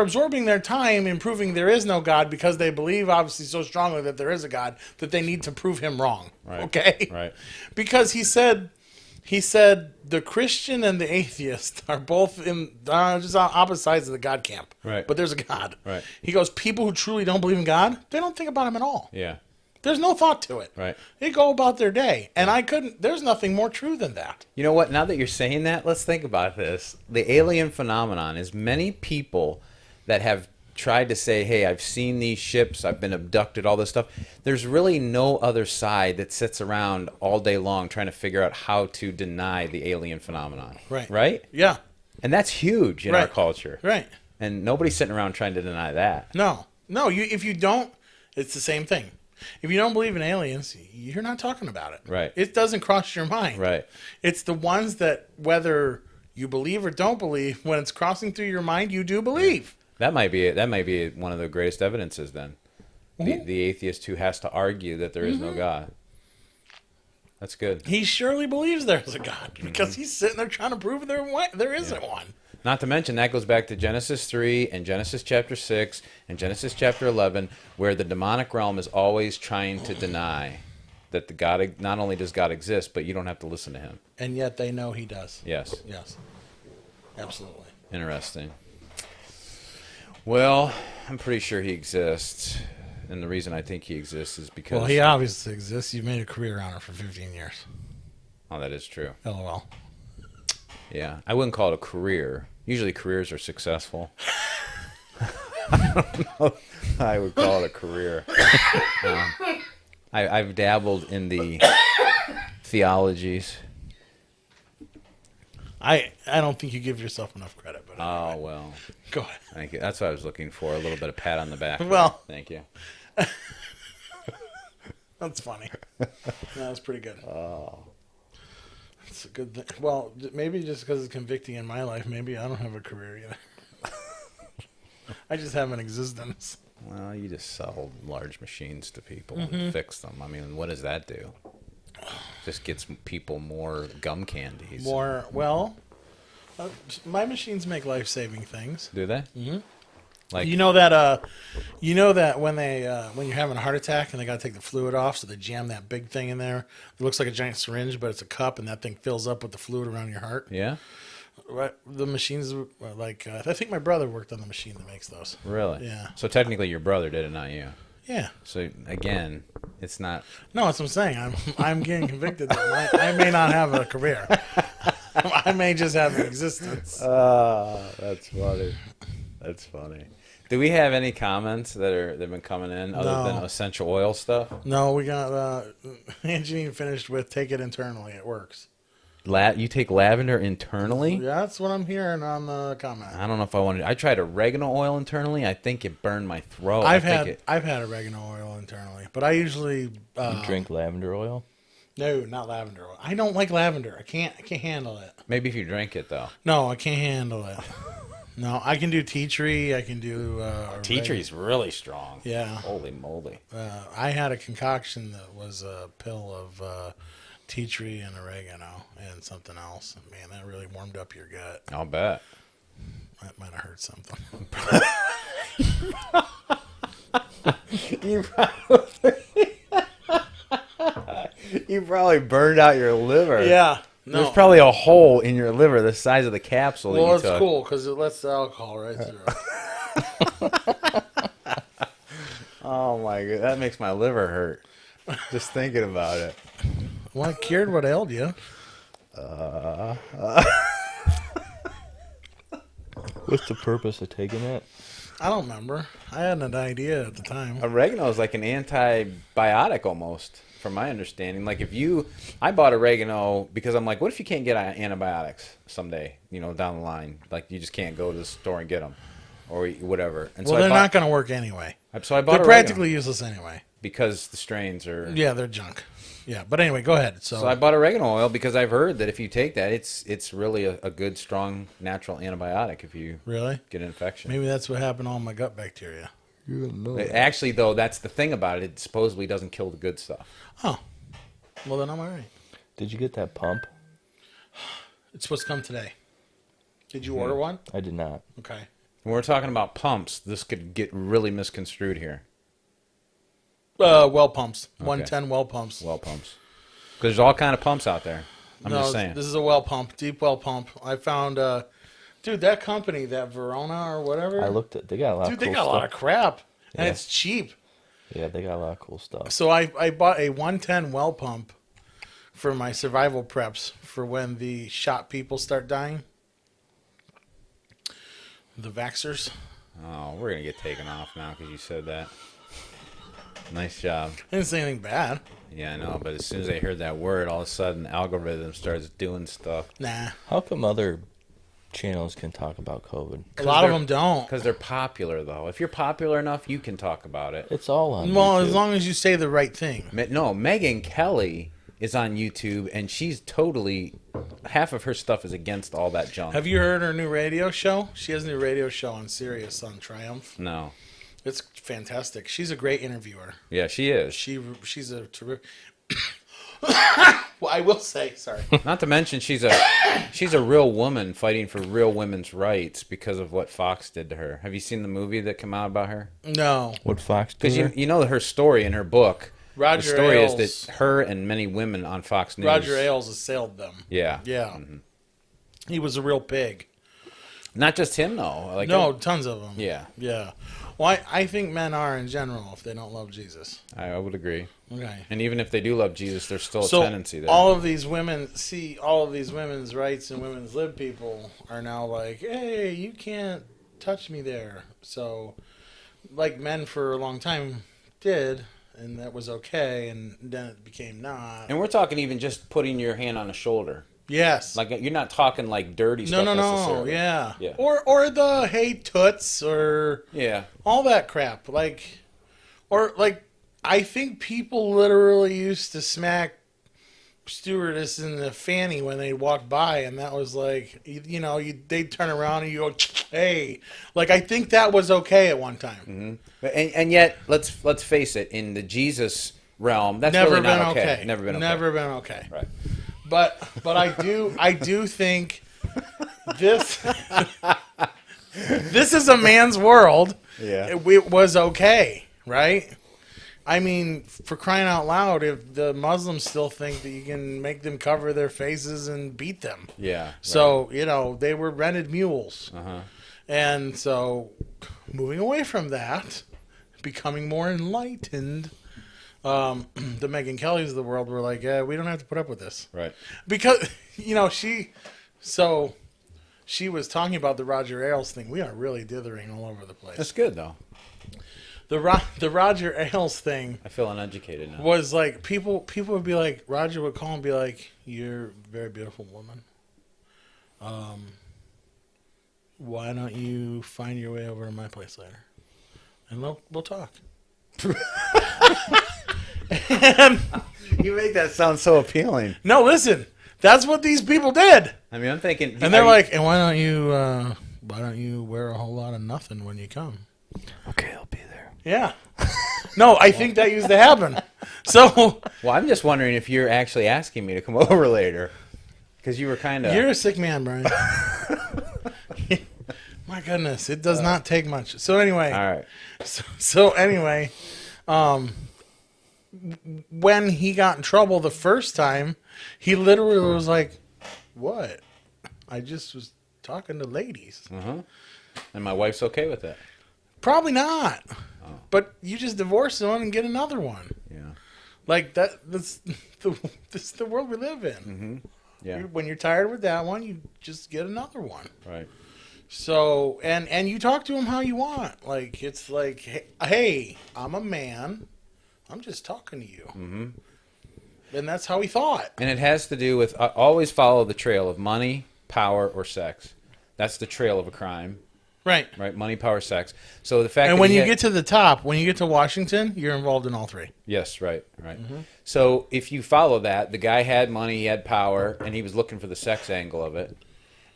absorbing their time in proving there is no God, because they believe obviously so strongly that there is a God that they need to prove him wrong. Right. Okay? Right. Because he said the Christian and the atheist are both in just on opposite sides of the God camp. Right. But there's a God. Right. He goes, people who truly don't believe in God, they don't think about him at all. Yeah. There's no thought to it. Right. They go about their day. And there's nothing more true than that. You know what? Now that you're saying that, let's think about this. The alien phenomenon is many people that have tried to say, hey, I've seen these ships, I've been abducted, all this stuff. There's really no other side that sits around all day long trying to figure out how to deny the alien phenomenon. Right. Right? Yeah. And that's huge in our culture. Right. And nobody's sitting around trying to deny that. No. If you don't, it's the same thing. If you don't believe in aliens, you're not talking about it. Right. It doesn't cross your mind. Right. It's the ones that, whether you believe or don't believe, when it's crossing through your mind, you do believe. That might be it. That might be one of the greatest evidences then. Mm-hmm. The atheist who has to argue that there is no God. That's good. He surely believes there's a God because he's sitting there trying to prove there isn't one. Not to mention, that goes back to Genesis 3 and Genesis chapter 6 and Genesis chapter 11, where the demonic realm is always trying to deny that the God, not only does God exist, but you don't have to listen to him. And yet they know he does. Yes. Yes. Absolutely. Interesting. Well, I'm pretty sure he exists. And the reason I think he exists is because... Well, he obviously exists. You've made a career on it for 15 years. Oh, that is true. LOL. Yeah. I wouldn't call it a career. Usually careers are successful. I don't know if I would call it a career. I've dabbled in the theologies. I don't think you give yourself enough credit. But anyway. Oh, well. Go ahead. Thank you. That's what I was looking for, a little bit of pat on the back. Well. Thank you. That's funny. That's pretty good. Oh. It's a good thing. Well, maybe just because it's convicting in my life, maybe I don't have a career either. I just have an existence. Well, you just sell large machines to people and fix them. I mean, what does that do? Just gets people more gum candies. My machines make life-saving things. Do they? Mm-hmm. Like, you know that when you're having a heart attack and they got to take the fluid off, so they jam that big thing in there. It looks like a giant syringe, but it's a cup, and that thing fills up with the fluid around your heart. Yeah. Right. The machines, like I think my brother worked on the machine that makes those. Really? Yeah. So technically, your brother did it, not you. Yeah. So again, it's not. No, that's what I'm saying. I'm getting convicted that I may not have a career. I may just have an existence. That's funny. That's funny. Do we have any comments that have been coming in other than essential oil stuff? No, we got Angelina finished with take it internally. It works. You take lavender internally? Yeah, that's what I'm hearing on the comment. I don't know if I wanted. I tried oregano oil internally. I think it burned my throat. I've had oregano oil internally, but I usually you drink lavender oil. No, not lavender oil. I don't like lavender. I can't handle it. Maybe if you drink it though. No, I can't handle it. No, I can do tea tree. I can do tea tree's really strong. Yeah. Holy moly. I had a concoction that was a pill of tea tree and oregano and something else. Man, that really warmed up your gut. I'll bet. That might have hurt something. You probably burned out your liver. Yeah. No. There's probably a hole in your liver the size of the capsule that you took. Well, it's cool because it lets the alcohol right through. Oh, my God. That makes my liver hurt. Just thinking about it. Well, it cured what ailed you. What's the purpose of taking it? I don't remember. I had an idea at the time. Oregano is like an antibiotic almost, from my understanding. Like I bought oregano because I'm like, what if you can't get antibiotics someday, down the line? Like you just can't go to the store and get them or whatever. And well, they're not going to work anyway. So I bought They're oregano practically useless anyway. because the strains are... Yeah, they're junk. Yeah, but anyway, go ahead. So I bought oregano oil because I've heard that if you take that, it's really a good, strong, natural antibiotic if you really get an infection. Maybe that's what happened to all my gut bacteria. Actually, though, that's the thing about it. It supposedly doesn't kill the good stuff. Oh. Well, then I'm all right. Did you get that pump? It's supposed to come today. Did you order one? I did not. Okay. When we're talking about pumps, this could get really misconstrued here. Well pumps. Okay. 110 well pumps. Well pumps. Because there's all kind of pumps out there. I'm just saying. This is a well pump, deep well pump. I found, dude, that company, that Verona or whatever. I looked at. They got a lot. Dude, of cool they got a lot of crap, and Yeah. it's cheap. Yeah, they got a lot of cool stuff. So I bought a 110 well pump for my survival preps for when the shot people start dying. The vaxxers. Oh, we're gonna get taken off now because you said that. Nice job. I didn't say anything bad. Yeah, I know, but as soon as they heard that word, all of a sudden the algorithm starts doing stuff. Nah. How come other channels can talk about COVID? A lot of them don't. Because they're popular, though. If you're popular enough, you can talk about it. It's all on Well, YouTube. as long as you say the right thing. No, Megan Kelly is on YouTube, and she's totally... Half of her stuff is against all that junk. Have you heard her new radio show? She has a new radio show on Sirius on Triumph. No. It's fantastic. She's a great interviewer. Yeah, she is. She's a terrific... Well, I will say, sorry. Not to mention she's a real woman fighting for real women's rights because of what Fox did to her. Have you seen the movie that came out about her? No. What Fox do? Because you know her story in her book. Roger the story Ailes. is that her and many women on Fox News. Roger Ailes assailed them. Yeah. Yeah. Mm-hmm. He was a real pig. Not just him though. Like No, tons of them. Yeah. Yeah. Well, I think men are in general if they don't love Jesus. I would agree. Okay. And even if they do love Jesus, there's still a So tendency there. all of these women, all of these women's rights and women's lib people are now like, hey, you can't touch me there. So, like men for a long time did, and that was okay, and then it became not. And we're talking even just putting your hand on a shoulder. Yes. Like you're not talking like dirty stuff no, necessarily. yeah. Yeah. Or the hey toots or Yeah. all that crap. Like, I think people literally used to smack stewardess in the fanny when they walked by, and that was like, they'd turn around and you go, hey. Like, I think that was okay at one time. Mm-hmm. And yet, let's face it, in the Jesus realm, that's Never really been not okay. Never been okay. Never been okay. Right. But I do think this this is a man's world. Yeah. It was okay, right? I mean, for crying out loud, if the Muslims still think that you can make them cover their faces and beat them. Yeah. So, they were rented mules. Uh-huh. And so, moving away from that, becoming more enlightened, the Megan Kellys of the world were like, yeah, we don't have to put up with this. Right. Because, she was talking about the Roger Ailes thing. We are really dithering all over the place. That's good, though. The Roger Ailes thing I feel uneducated now. was like, people would be like, Roger would call and be like, you're a very beautiful woman. Why don't you find your way over to my place later? And we'll talk. And, You make that sound so appealing. no, listen. That's what these people did. I mean, I'm thinking... And they're like, and why don't you wear a whole lot of nothing when you come? Okay, I'll be there. Yeah. No, I think that used to happen. So Well, I'm just wondering if you're actually asking me to come over later. Because you were kind of... you're a sick man, Brian. My goodness, it does not take much. So anyway, All right. so anyway, when he got in trouble the first time, he literally was like, "What? I just was talking to ladies." Uh-huh. And my wife's okay with that. Probably not. But you just divorce one and get another one. Yeah. Like that. This is the world we live in. Mm-hmm. Yeah. When you're tired with that one, you just get another one. Right. So and you talk to him how you want. Like it's like, hey, I'm a man. I'm just talking to you. Mm-hmm. And that's how he thought. And it has to do with always follow the trail of money, power, or sex. That's the trail of a crime. Right. Right? Money, power, sex. So the fact And that when he you had- get to the top, when you get to Washington, you're involved in all three. Yes, right. So if you follow that, the guy had money, he had power, and he was looking for the sex angle of it.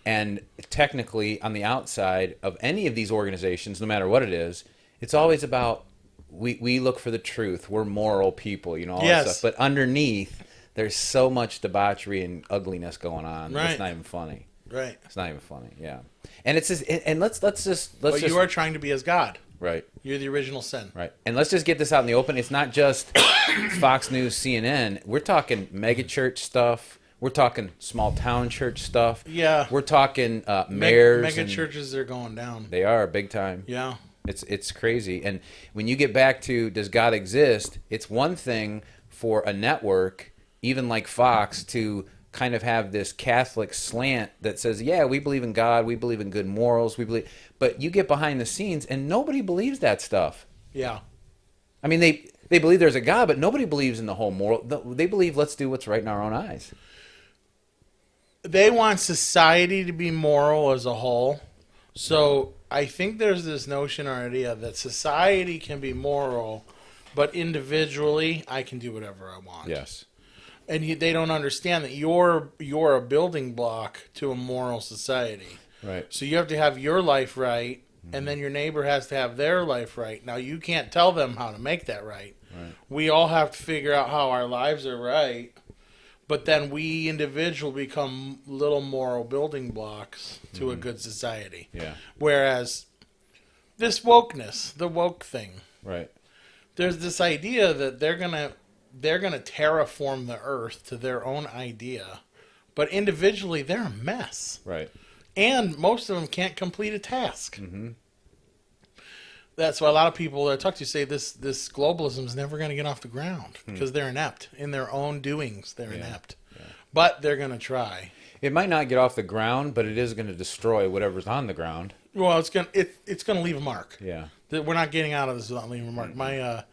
And technically, on the outside of any of these organizations, no matter what it is, it's always about we look for the truth. We're moral people, all Yes. that stuff. But underneath, there's so much debauchery and ugliness going on. Right. It's not even funny. Right. It's not even funny. Yeah. And it's just, and let's just But you are trying to be as God. right. You're the original sin. Right. And let's just get this out in the open. It's not just Fox News, CNN. We're talking mega church stuff. We're talking small town church stuff. Yeah. We're talking mayors. Mega and churches are going down. They are big time. Yeah. It's crazy. And when you get back to does God exist, it's one thing for a network, even like Fox, to kind of have this Catholic slant that says, yeah, we believe in God, we believe in good morals, we believe, but you get behind the scenes and nobody believes that stuff. Yeah. I mean, they believe there's a God, but nobody believes in the whole moral. They believe let's do what's right in our own eyes. They want society to be moral as a whole. So I think there's this notion or idea that society can be moral, but individually I can do whatever I want. Yes. And they don't understand that you're a building block to a moral society. Right. So you have to have your life right, and then your neighbor has to have their life right. Now, you can't tell them how to make that right. We all have to figure out how our lives are right, but then we individual become little moral building blocks to a good society. Yeah. Whereas this wokeness, the woke thing, Right. there's this idea that they're gonna terraform the earth to their own idea, but individually they're a mess. Right. And most of them can't complete a task. Mm-hmm. That's why a lot of people that I talk to say this globalism is never going to get off the ground because they're inept in their own doings. They're inept, but they're going to try. It might not get off the ground, but it is going to destroy whatever's on the ground. Well, it's going to leave a mark. Yeah. We're not getting out of this without leaving a mark. My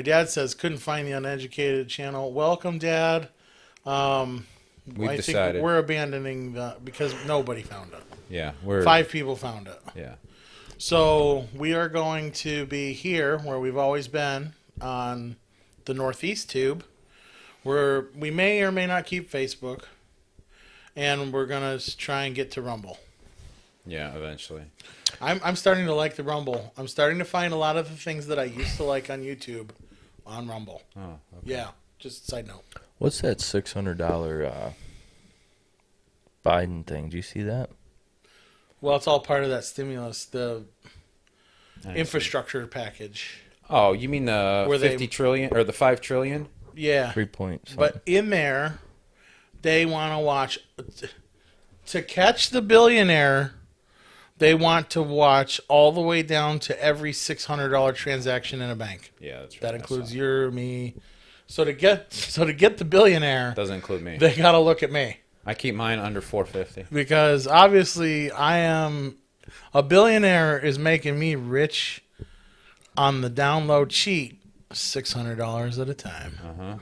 dad says couldn't find the Uneducated channel. Welcome, Dad. We've I decided think we're abandoning because nobody found it. Yeah, 5 people found it. Yeah. So we are going to be here where we've always been on the Northeast Tube, where we may or may not keep Facebook, and we're gonna try and get to Rumble. Yeah, eventually. I'm starting to like the Rumble. I'm starting to find a lot of the things that I used to like on YouTube on Rumble. Oh, okay. Yeah, just a side note. What's that $600 Biden thing? Do you see that? Well, it's all part of that stimulus, the I infrastructure package. Oh, you mean the Where 50 trillion or the 5 trillion? Yeah. 3 points. But in there, they want to watch to catch the billionaire. They want to watch all the way down to every $600 transaction in a bank. Yeah, that's right. That includes your, me. So to get the billionaire, Doesn't include me. they got to look at me I keep mine under 450. because obviously a billionaire is making me rich on the download cheat, $600 at a time. Uh-huh.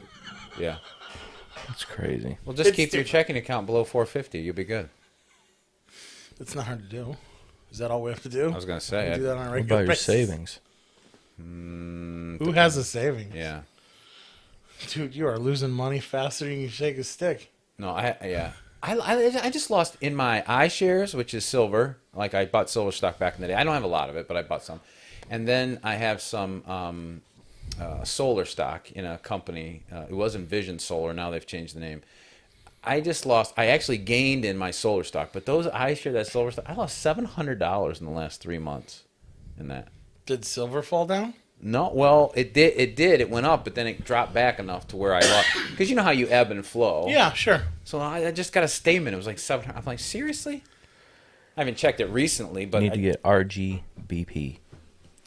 Yeah. That's crazy. Well, just It's keep your different. checking account below 450. You'll be good. It's not hard to do. Is that all we have to do? I was going to say. We do that on a What regular about your basis. savings? Who has a savings? Yeah. Dude, you are losing money faster than you shake a stick. No, I just lost in my iShares, which is silver. Like I bought silver stock back in the day. I don't have a lot of it, but I bought some. And then I have some solar stock in a company. It was Envision Solar. Now they've changed the name. I just lost. I actually gained in my solar stock, but those iShares, that silver stock, I lost $700 in the last 3 months in that. Did silver fall down? No, well, it did. It went up, but then it dropped back enough to where I lost. Because you know how you ebb and flow. Yeah, sure. So I just got a statement. It was like 700. I'm like, seriously? I haven't checked it recently, but You need to get RGBP.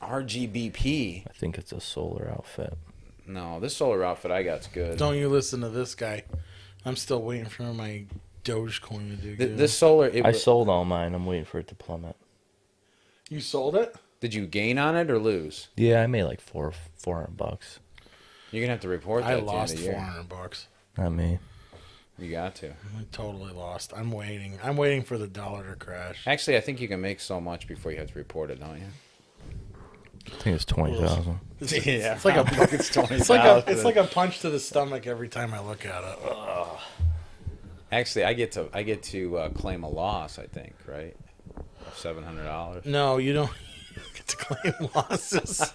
RGBP. I think it's a solar outfit. No, this solar outfit I got's good. Don't you listen to this guy. I'm still waiting for my Dogecoin to do good. This solar. I sold all mine. I'm waiting for it to plummet. You sold it? Did you gain on it or lose? Yeah, I made like $400. You're gonna have to report that I at the lost end of the year. $400. Not me. You got to. I totally lost. I'm waiting. I'm waiting for the dollar to crash. Actually, I think you can make so much before you have to report it, don't you? I think it's 20,000. Yeah, It's like a it's 20. it's like a punch to the stomach every time I look at it. Actually, I get to claim a loss. I think right, of $700. No, you don't get to claim losses.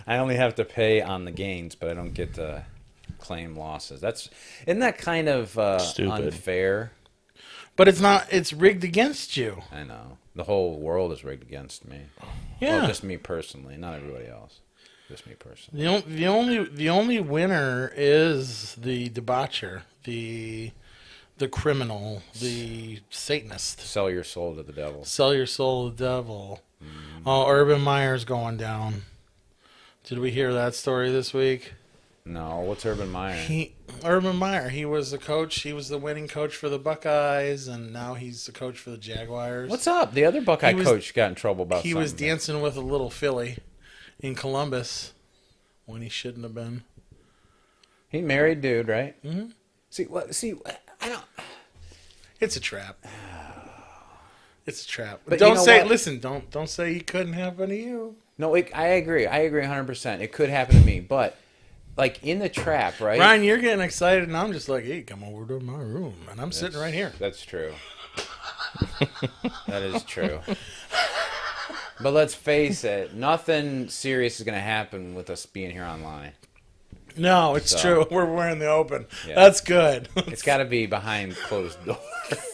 I only have to pay on the gains, but I don't get to claim losses. Isn't that kind of Stupid. unfair? But it's not. It's rigged against you. I know. The whole world is rigged against me. Yeah. Well, just me personally, not everybody else. Just me personally. The only winner is the debaucher, the criminal, the Satanist. Sell your soul to the devil. Sell your soul to the devil. Oh, Urban Meyer's going down. Did we hear that story this week? No, what's Urban Meyer? Urban Meyer, he was the coach. He was the winning coach for the Buckeyes, and now he's the coach for the Jaguars. What's up? The other Buckeye coach got in trouble about something. He was dancing with a little filly in Columbus when he shouldn't have been. He married dude, right? Mm-hmm. See, I don't. It's a trap. It's a trap. But don't you know say. what? Listen, don't say he couldn't happen to you. No, I agree. I agree 100%. It could happen to me, but like in the trap, right? Ryan, you're getting excited, and I'm just like, hey, come over to my room, and I'm sitting right here. That's true. That is true. But let's face it, nothing serious is going to happen with us being here online. No, it's true. We're in the open. Yeah. That's good. It's got to be behind closed doors.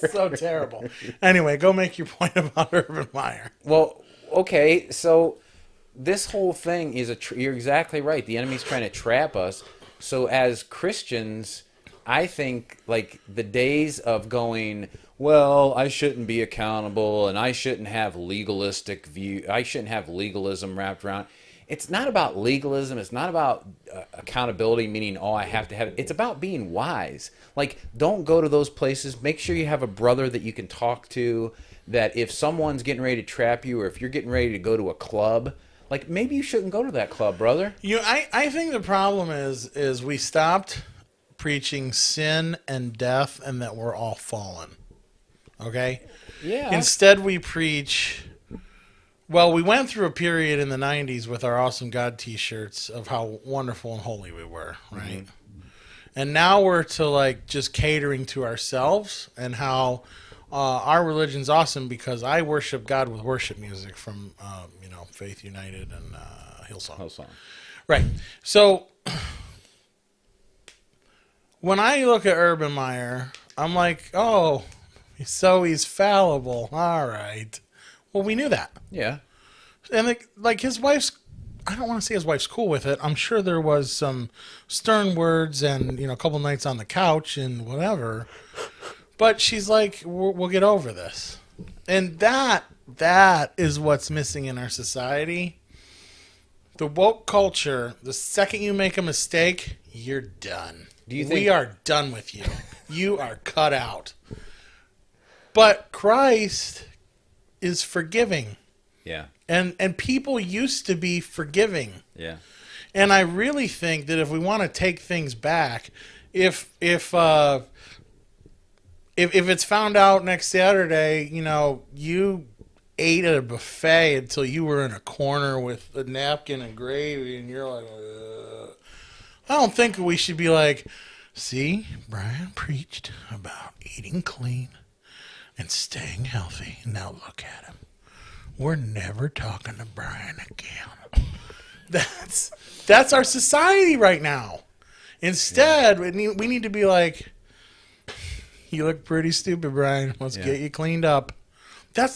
So terrible. Anyway, go make your point about Urban Meyer. Well, okay, so this whole thing is you're exactly right. The enemy's trying to trap us. So as Christians, I think like the days of going, well, I shouldn't be accountable and I shouldn't have legalistic view. I shouldn't have legalism wrapped around. It's not about legalism. It's not about accountability, meaning, oh, I have to have it. It's about being wise. Like, don't go to those places. Make sure you have a brother that you can talk to, that if someone's getting ready to trap you or if you're getting ready to go to a club, like, maybe you shouldn't go to that club, brother. I think the problem is we stopped preaching sin and death and that we're all fallen. Okay? Yeah. Instead, we preach... Well, we went through a period in the 90s with our Awesome God t-shirts of how wonderful and holy we were, right? Mm-hmm. And now we're to like just catering to ourselves and how our religion's awesome because I worship God with worship music from, Faith United and Hillsong. Right. So when I look at Urban Meyer, I'm like, oh, so he's fallible. All right. Well, we knew that. Yeah. And like his wife's, I don't want to say his wife's cool with it. I'm sure there was some stern words and, a couple nights on the couch and whatever. But she's like, we'll get over this. And that is what's missing in our society. The woke culture, the second you make a mistake, you're done. We are done with you. You are cut out. But Christ is forgiving. Yeah. And people used to be forgiving. Yeah. And I really think that if we want to take things back, if it's found out next Saturday, you ate at a buffet until you were in a corner with a napkin and gravy and you're like, ugh. I don't think we should be like, see, Brian preached about eating clean and staying healthy. Now look at him. We're never talking to Brian again. That's our society right now. Instead, we need to be like, you look pretty stupid, Brian. Let's get you cleaned up.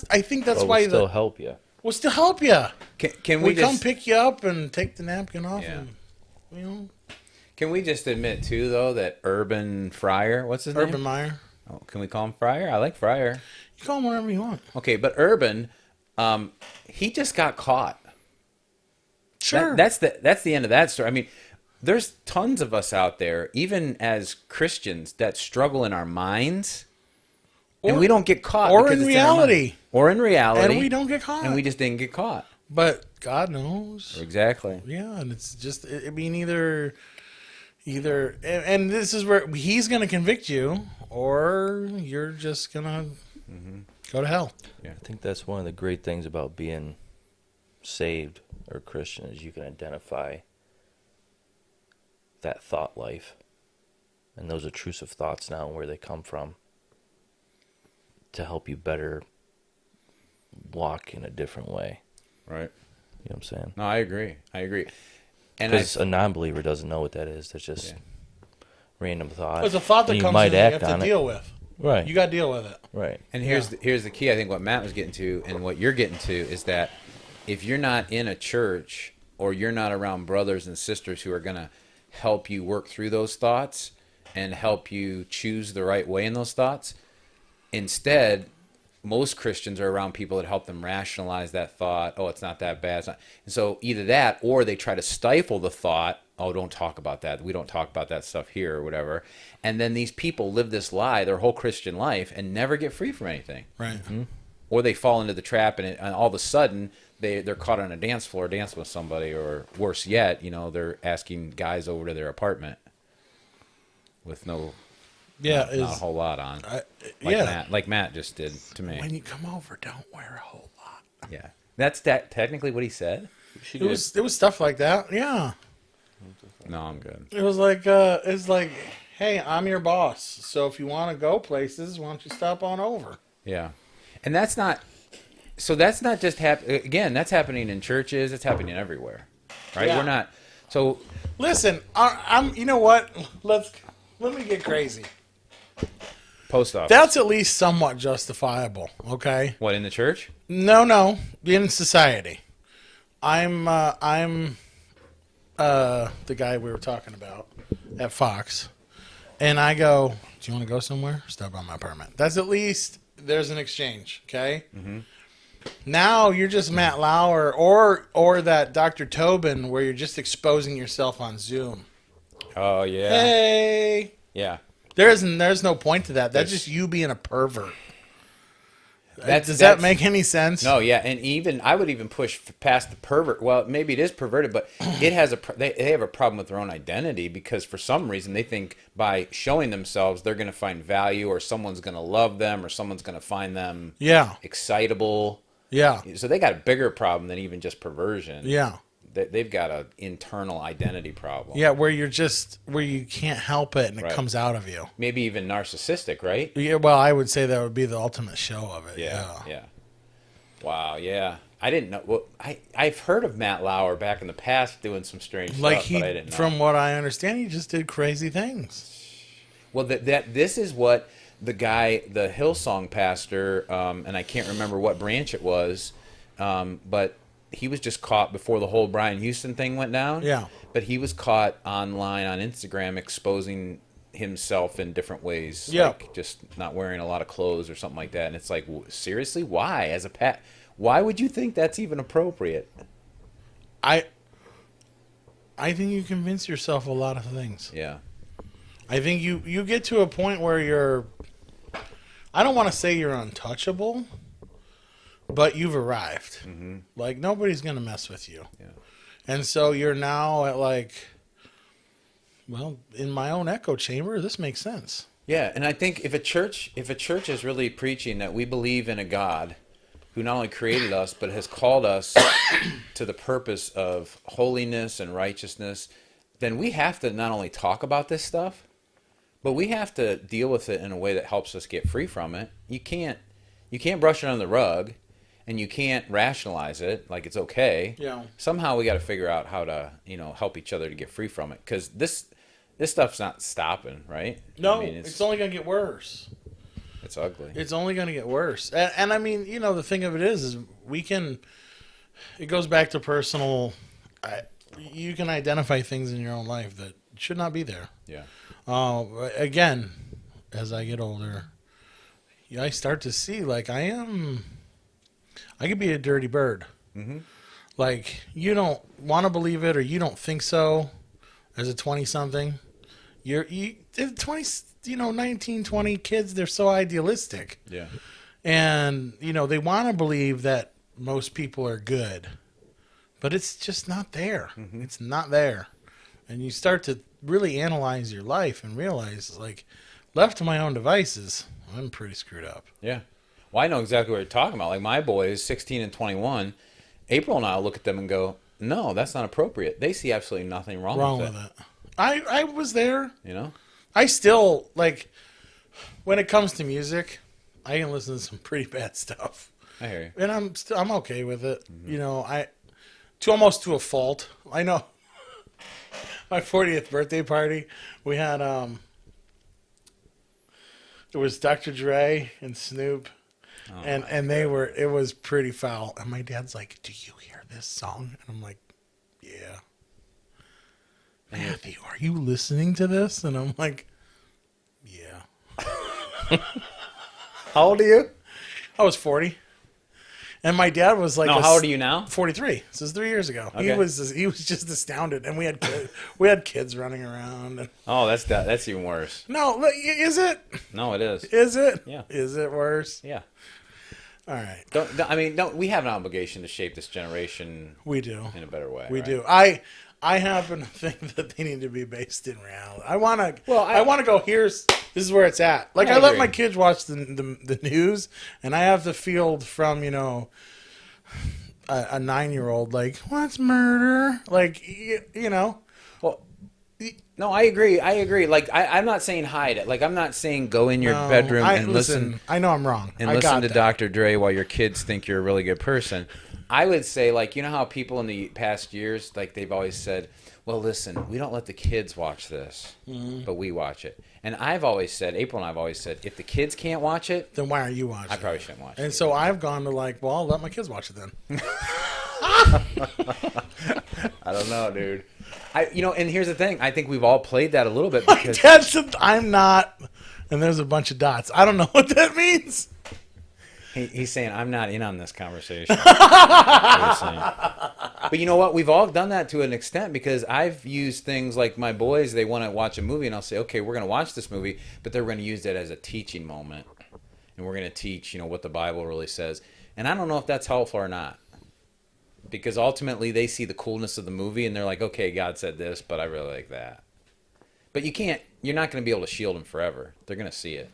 I think that's why we'll still help you. We'll still help you. Can we come pick you up and take the napkin off? Yeah. And, Can we just admit too, though, that Urban Fryer, what's his name? Urban Meyer. Oh, can we call him Fryer? I like Fryer. You call him whatever you want. Okay, but Urban, he just got caught. Sure. That's the end of that story. I mean, there's tons of us out there, even as Christians, that struggle in our minds, and we don't get caught. Or in reality. Or in reality. And we don't get caught. And we just didn't get caught. But God knows. Exactly. Yeah, and it's just, I mean, either, and this is where he's going to convict you, or you're just going to go to hell. Yeah. I think that's one of the great things about being saved or Christian is you can identify that thought life and those intrusive thoughts now and where they come from to help you better walk in a different way. Right. You know what I'm saying? No, I agree. And because a non-believer doesn't know what that is. That's just random thought. It's a thought that and comes in that you have to deal with. Right. You got to deal with it. Right. And here's the key. I think what Matt was getting to and what you're getting to is that if you're not in a church or you're not around brothers and sisters who are going to help you work through those thoughts and help you choose the right way in those thoughts, instead, most Christians are around people that help them rationalize that thought. Oh, it's not that bad. It's not. And so either that, or they try to stifle the thought. Oh, don't talk about that. We don't talk about that stuff here or whatever. And then these people live this lie their whole Christian life and never get free from anything. Right. Or they fall into the trap, and all of a sudden they're caught on a dance floor dancing with somebody, or worse yet, they're asking guys over to their apartment with not a whole lot on. Like Matt just did to me. When you come over, don't wear a whole lot. Yeah, that's technically what he said. It was stuff like that. Yeah. No, I'm good. It was like hey, I'm your boss, so if you want to go places, why don't you stop on over? Yeah, and that's not just again. That's happening in churches. It's happening everywhere, right? Yeah. We're not. So listen, I'm. You know what? Let me get crazy. Post office. That's at least somewhat justifiable. Okay. What, in the church? No, in society. I'm the guy we were talking about at Fox, and I go, do you want to go somewhere? Stop by my apartment. That's at least there's an exchange, okay? Mm-hmm. Now you're just Matt Lauer or that Dr. Tobin where you're just exposing yourself on Zoom. Oh yeah. Hey. Yeah. There's no point to that. That's just you being a pervert. Does that make any sense? No, yeah, and even I would even push past the pervert. Well, maybe it is perverted, but it has they have a problem with their own identity because for some reason they think by showing themselves they're going to find value, or someone's going to love them, or someone's going to find them excitable. Yeah. So they got a bigger problem than even just perversion. Yeah. They've got an internal identity problem. Yeah, where you can't help it and it comes out of you. Maybe even narcissistic, right? Yeah, well, I would say that would be the ultimate show of it. Yeah. Wow, yeah. I didn't know. Well, I've heard of Matt Lauer back in the past doing some strange stuff, but I didn't know. From what I understand, he just did crazy things. Well, this is what the guy, the Hillsong pastor, and I can't remember what branch it was, but he was just caught before the whole Brian Houston thing went down. Yeah. But he was caught online on Instagram exposing himself in different ways. Yeah. Like just not wearing a lot of clothes or something like that. And it's like, seriously? Why? Why would you think that's even appropriate? I think you convince yourself a lot of things. Yeah. I think you get to a point where I don't want to say you're untouchable, but you've arrived. Mm-hmm. Like, nobody's going to mess with you. Yeah. And so you're now at in my own echo chamber, this makes sense. Yeah, and I think if a church is really preaching that we believe in a God who not only created us, but has called us to the purpose of holiness and righteousness, then we have to not only talk about this stuff, but we have to deal with it in a way that helps us get free from it. You can't brush it under the rug. And you can't rationalize it like it's okay. Yeah. Somehow we got to figure out how to, help each other to get free from it. Because this stuff's not stopping, right? No, I mean, it's only going to get worse. It's ugly. It's only going to get worse. And I mean, the thing of it is it goes back to personal, you can identify things in your own life that should not be there. Yeah. Again, as I get older, I start to see I could be a dirty bird. Mm-hmm. Like, you don't want to believe it or you don't think so as a 20-something. 19, 20 kids, they're so idealistic. Yeah. And, they want to believe that most people are good. But it's just not there. Mm-hmm. It's not there. And you start to really analyze your life and realize, left to my own devices, I'm pretty screwed up. Yeah. Well, I know exactly what you're talking about. Like my boys, 16 and 21, April and I will look at them and go, no, that's not appropriate. They see absolutely nothing wrong with it. I was there. I still, when it comes to music, I can listen to some pretty bad stuff. I hear you. And I'm okay with it. Mm-hmm. Almost to a fault. I know. My 40th birthday party, we had, it was Dr. Dre and Snoop. Oh, and it was pretty foul. And my dad's like, do you hear this song? And I'm like, yeah. Matthew, are you listening to this? And I'm like, yeah. How old are you? I was 40. And my dad was like, No, how old are you now? 43. This is 3 years ago. Okay. He was just astounded, and we had kids running around. And, Oh, that's even worse. no, look, is it? No, it is. Is it? Yeah. Is it worse? Yeah. All right. Don't we have an obligation to shape this generation We do. in a better way? We right? do. I happen to think that they need to be based in reality. I want to. Well, I want to go. This is where it's at. Like I let agree. my kids watch the news, and I have the field from a 9-year-old. Like, what's murder? Like Well, no, I agree. Like, I'm not saying hide it. Like, I'm not saying go in your bedroom and listen. I know I'm wrong. And I listen got to that. Dr. Dre while your kids think you're a really good person. I would say, like, you know how people in the past years, like, they've always said, well, listen, we don't let the kids watch this, but we watch it. And I've always said, April and I've always said, if the kids can't watch it, Then why are you watching? I probably shouldn't watch it. And so I've gone to like, well, I'll let my kids watch it then. I don't know, dude. And here's the thing. I think we've all played that a little bit My because dad said I'm not, and there's a bunch of dots. I don't know what that means. he's saying I'm not in on this conversation. That's what he's saying. But you know what? We've all done that to an extent because I've used things like my boys, they want to watch a movie, and I'll say, okay, we're going to watch this movie, but they're going to use that as a teaching moment. And we're going to teach, what the Bible really says. And I don't know if that's helpful or not. Because ultimately they see the coolness of the movie and they're like, okay, God said this, but I really like that. But you're not going to be able to shield them forever. They're going to see it.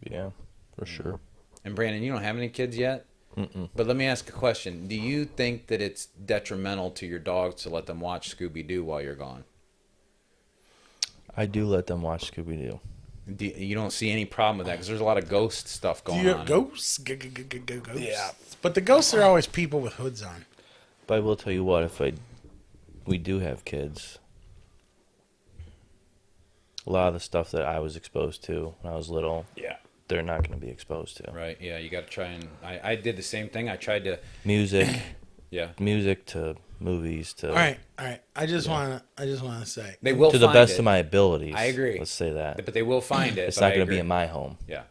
Yeah, for sure. And Brandon, you don't have any kids yet? Mm-mm. But let me ask a question. Do you think that it's detrimental to your dogs to let them watch Scooby-Doo while you're gone? I do let them watch Scooby-Doo. You don't see any problem with that because there's a lot of ghost stuff Do going you on. have ghosts? Ghosts? Yeah. But the ghosts are always people with hoods on. But I will tell you what, if we do have kids, a lot of the stuff that I was exposed to when I was little, Yeah. they're not going to be exposed to. Right, yeah, you got to try and... I did the same thing. I tried to... Music, Yeah. music to movies to... All right. I just want to say They will to the find best it. of my abilities. I agree. Let's say that. But they will find it. It's but not I going to be agree. in my home. Yeah,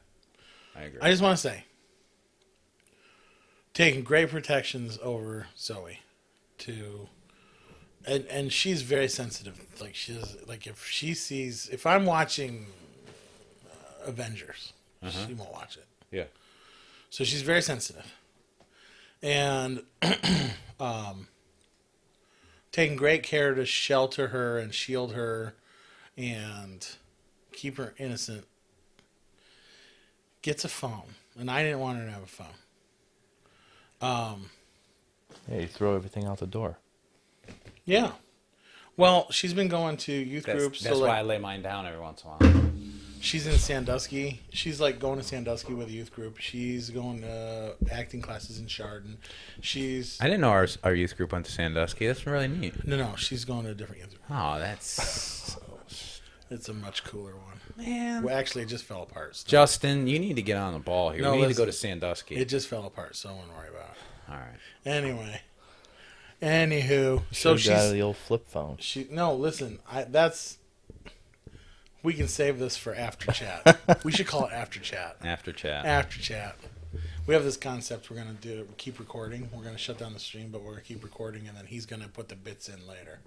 I agree. I just want to say taking great protections over Zoe to and she's very sensitive. Like if I'm watching Avengers, she won't watch it. Yeah. So she's very sensitive. And taking great care to shelter her and shield her and keep her innocent. Gets a phone. And I didn't want her to have a phone. Yeah, you throw everything out the door. Yeah. Well, she's been going to youth groups. That's so why I lay mine down every once in a while. she's in Sandusky. She's like going to Sandusky with a youth group. She's going to acting classes in Chardon. I didn't know our youth group went to Sandusky. That's really neat. No, she's going to a different youth group. Oh, that's... It's a much cooler one. Man. Well, actually, it just fell apart. So Justin, you need to get on the ball here. No, we need to go listen. to Sandusky. it just fell apart, so I won't worry about it. All right. Anyway. Anywho. So So got she's... the old flip phone. No, listen. We can save this for after chat. We should call it after chat. After chat. After chat. We have this concept we're going to do. Keep recording. We're going to shut down the stream, but we're going to keep recording, and then he's going to put the bits in later.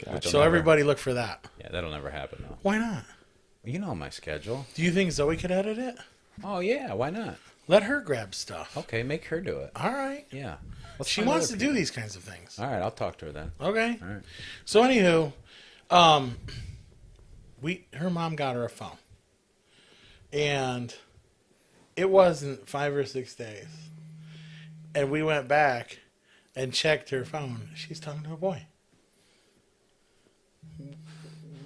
Gotcha. So everybody look for that. Yeah, that'll never happen, though. Why not? You know my schedule. Do you think Zoe could edit it? Oh, yeah, why not? Let her grab stuff. Okay, make her do it. All right. Yeah. Let's She find wants other to people. do these kinds of things. All right, I'll talk to her then. Okay. All right. So anywho, her mom got her a phone. And it wasn't 5 or 6 days. And we went back and checked her phone. She's talking to a boy.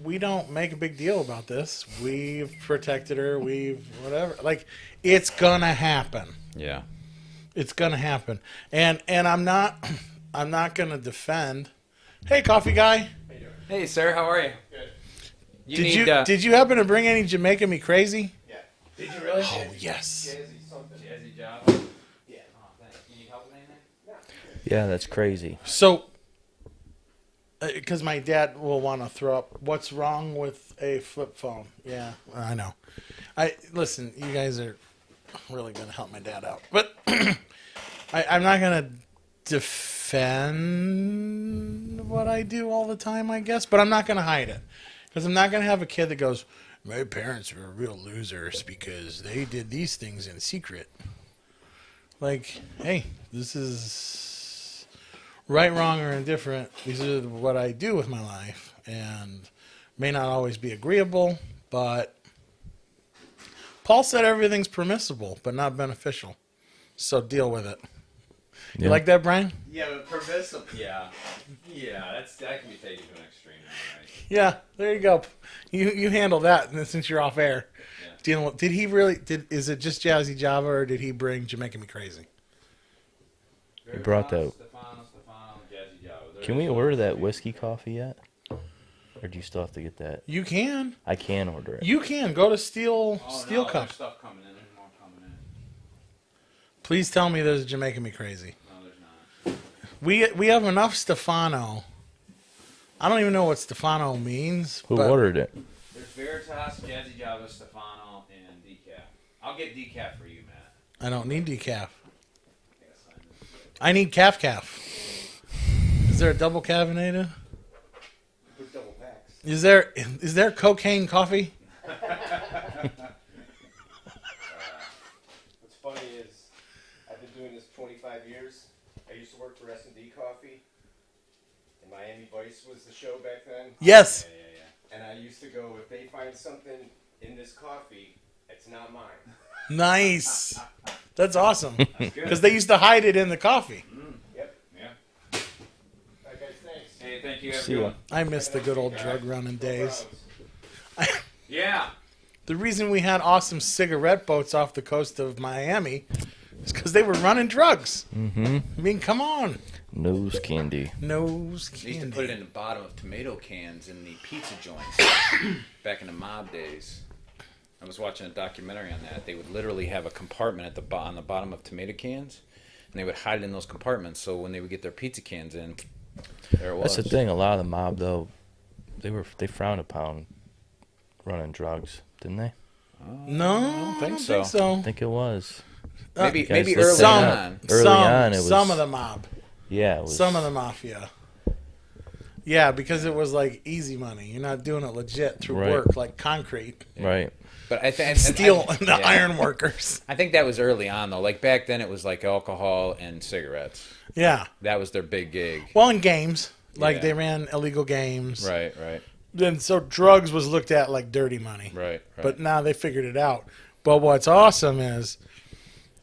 We don't make a big deal about this. We've protected her. Whatever. Like, it's gonna happen. Yeah. It's gonna happen. And I'm not gonna defend. Hey, coffee guy. Hey, sir, how are you? Good. Did you happen to bring any Jamaica Me Crazy? Yeah. Did you really? Oh yes. Jazzy job. Yeah. Oh, thanks. You need help with anything? Yeah, that's crazy. So, because my dad will want to throw up. What's wrong with a flip phone? Yeah, I know. Listen. You guys are really going to help my dad out. But I'm not going to defend what I do all the time, I guess. But I'm not going to hide it. Because I'm not going to have a kid that goes, my parents were real losers because they did these things in secret. Like, hey, this is right, wrong, or indifferent. These are what I do with my life. And may not always be agreeable, but Paul said everything's permissible, but not beneficial. So deal with it. You like that, Brian? Yeah, but permissible. Yeah, that can be taken to an extreme, right? Yeah, there you go. You handle that since you're off air. Yeah. Dealing with, did he really? Is it just Jazzy Java, or did he bring Jamaican Me Crazy? He brought that. Stefano, Jazzy Java. Can we order that whiskey coffee yet? Or do you still have to get that? You can. I can order it. You can go to Steel no, Cup. There's stuff coming in. There's more coming in. Please tell me there's Jamaican Me Crazy. No, there's not. We have enough Stefano. I don't even know what Stefano means. Who but ordered it? There's Veritas, Jazzy Java, Stefano, and Decaf. I'll get Decaf for you, Matt. I don't need decaf. Yes, I know. I need calf. Is there a double caffeinated? With double packs. Is there cocaine coffee? What's funny is I've been doing this 25 years. I used to work for S&D Coffee, and Miami Vice was the show back then. Yes. Yeah. And I used to go, if they find something in this coffee, it's not mine. Nice. That's awesome. Good. Because they used to hide it in the coffee. Yep. Yeah. All right, guys, thanks. Hey, thank you, See ya. everyone. I miss the good old drug running days. Yeah. The reason we had awesome cigarette boats off the coast of Miami is because they were running drugs. Mm-hmm. I mean, come on. Nose candy. Nose They candy. used to put it in the bottom of tomato cans in the pizza joints back in the mob days. I was watching a documentary on that. They would literally have a compartment at on the bottom of tomato cans, and they would hide it in those compartments. So when they would get their pizza cans in, there it was. That's the thing. A lot of the mob, though, they frowned upon running drugs, didn't they? No, I don't think so. I think it was. Maybe Guys, early let's say some, on. Early on, it was some of the mob. Yeah, it was. Some of the mafia. Yeah, because it was like easy money. You're not doing it legit through Right. work like concrete. Right. But I think Steel and the iron workers. I think that was early on though. Like back then, it was like alcohol and cigarettes. Yeah. That was their big gig. Well, in games. Like Yeah. they ran illegal games. Right. Then so drugs was looked at like dirty money. Right. But now they figured it out. But what's awesome is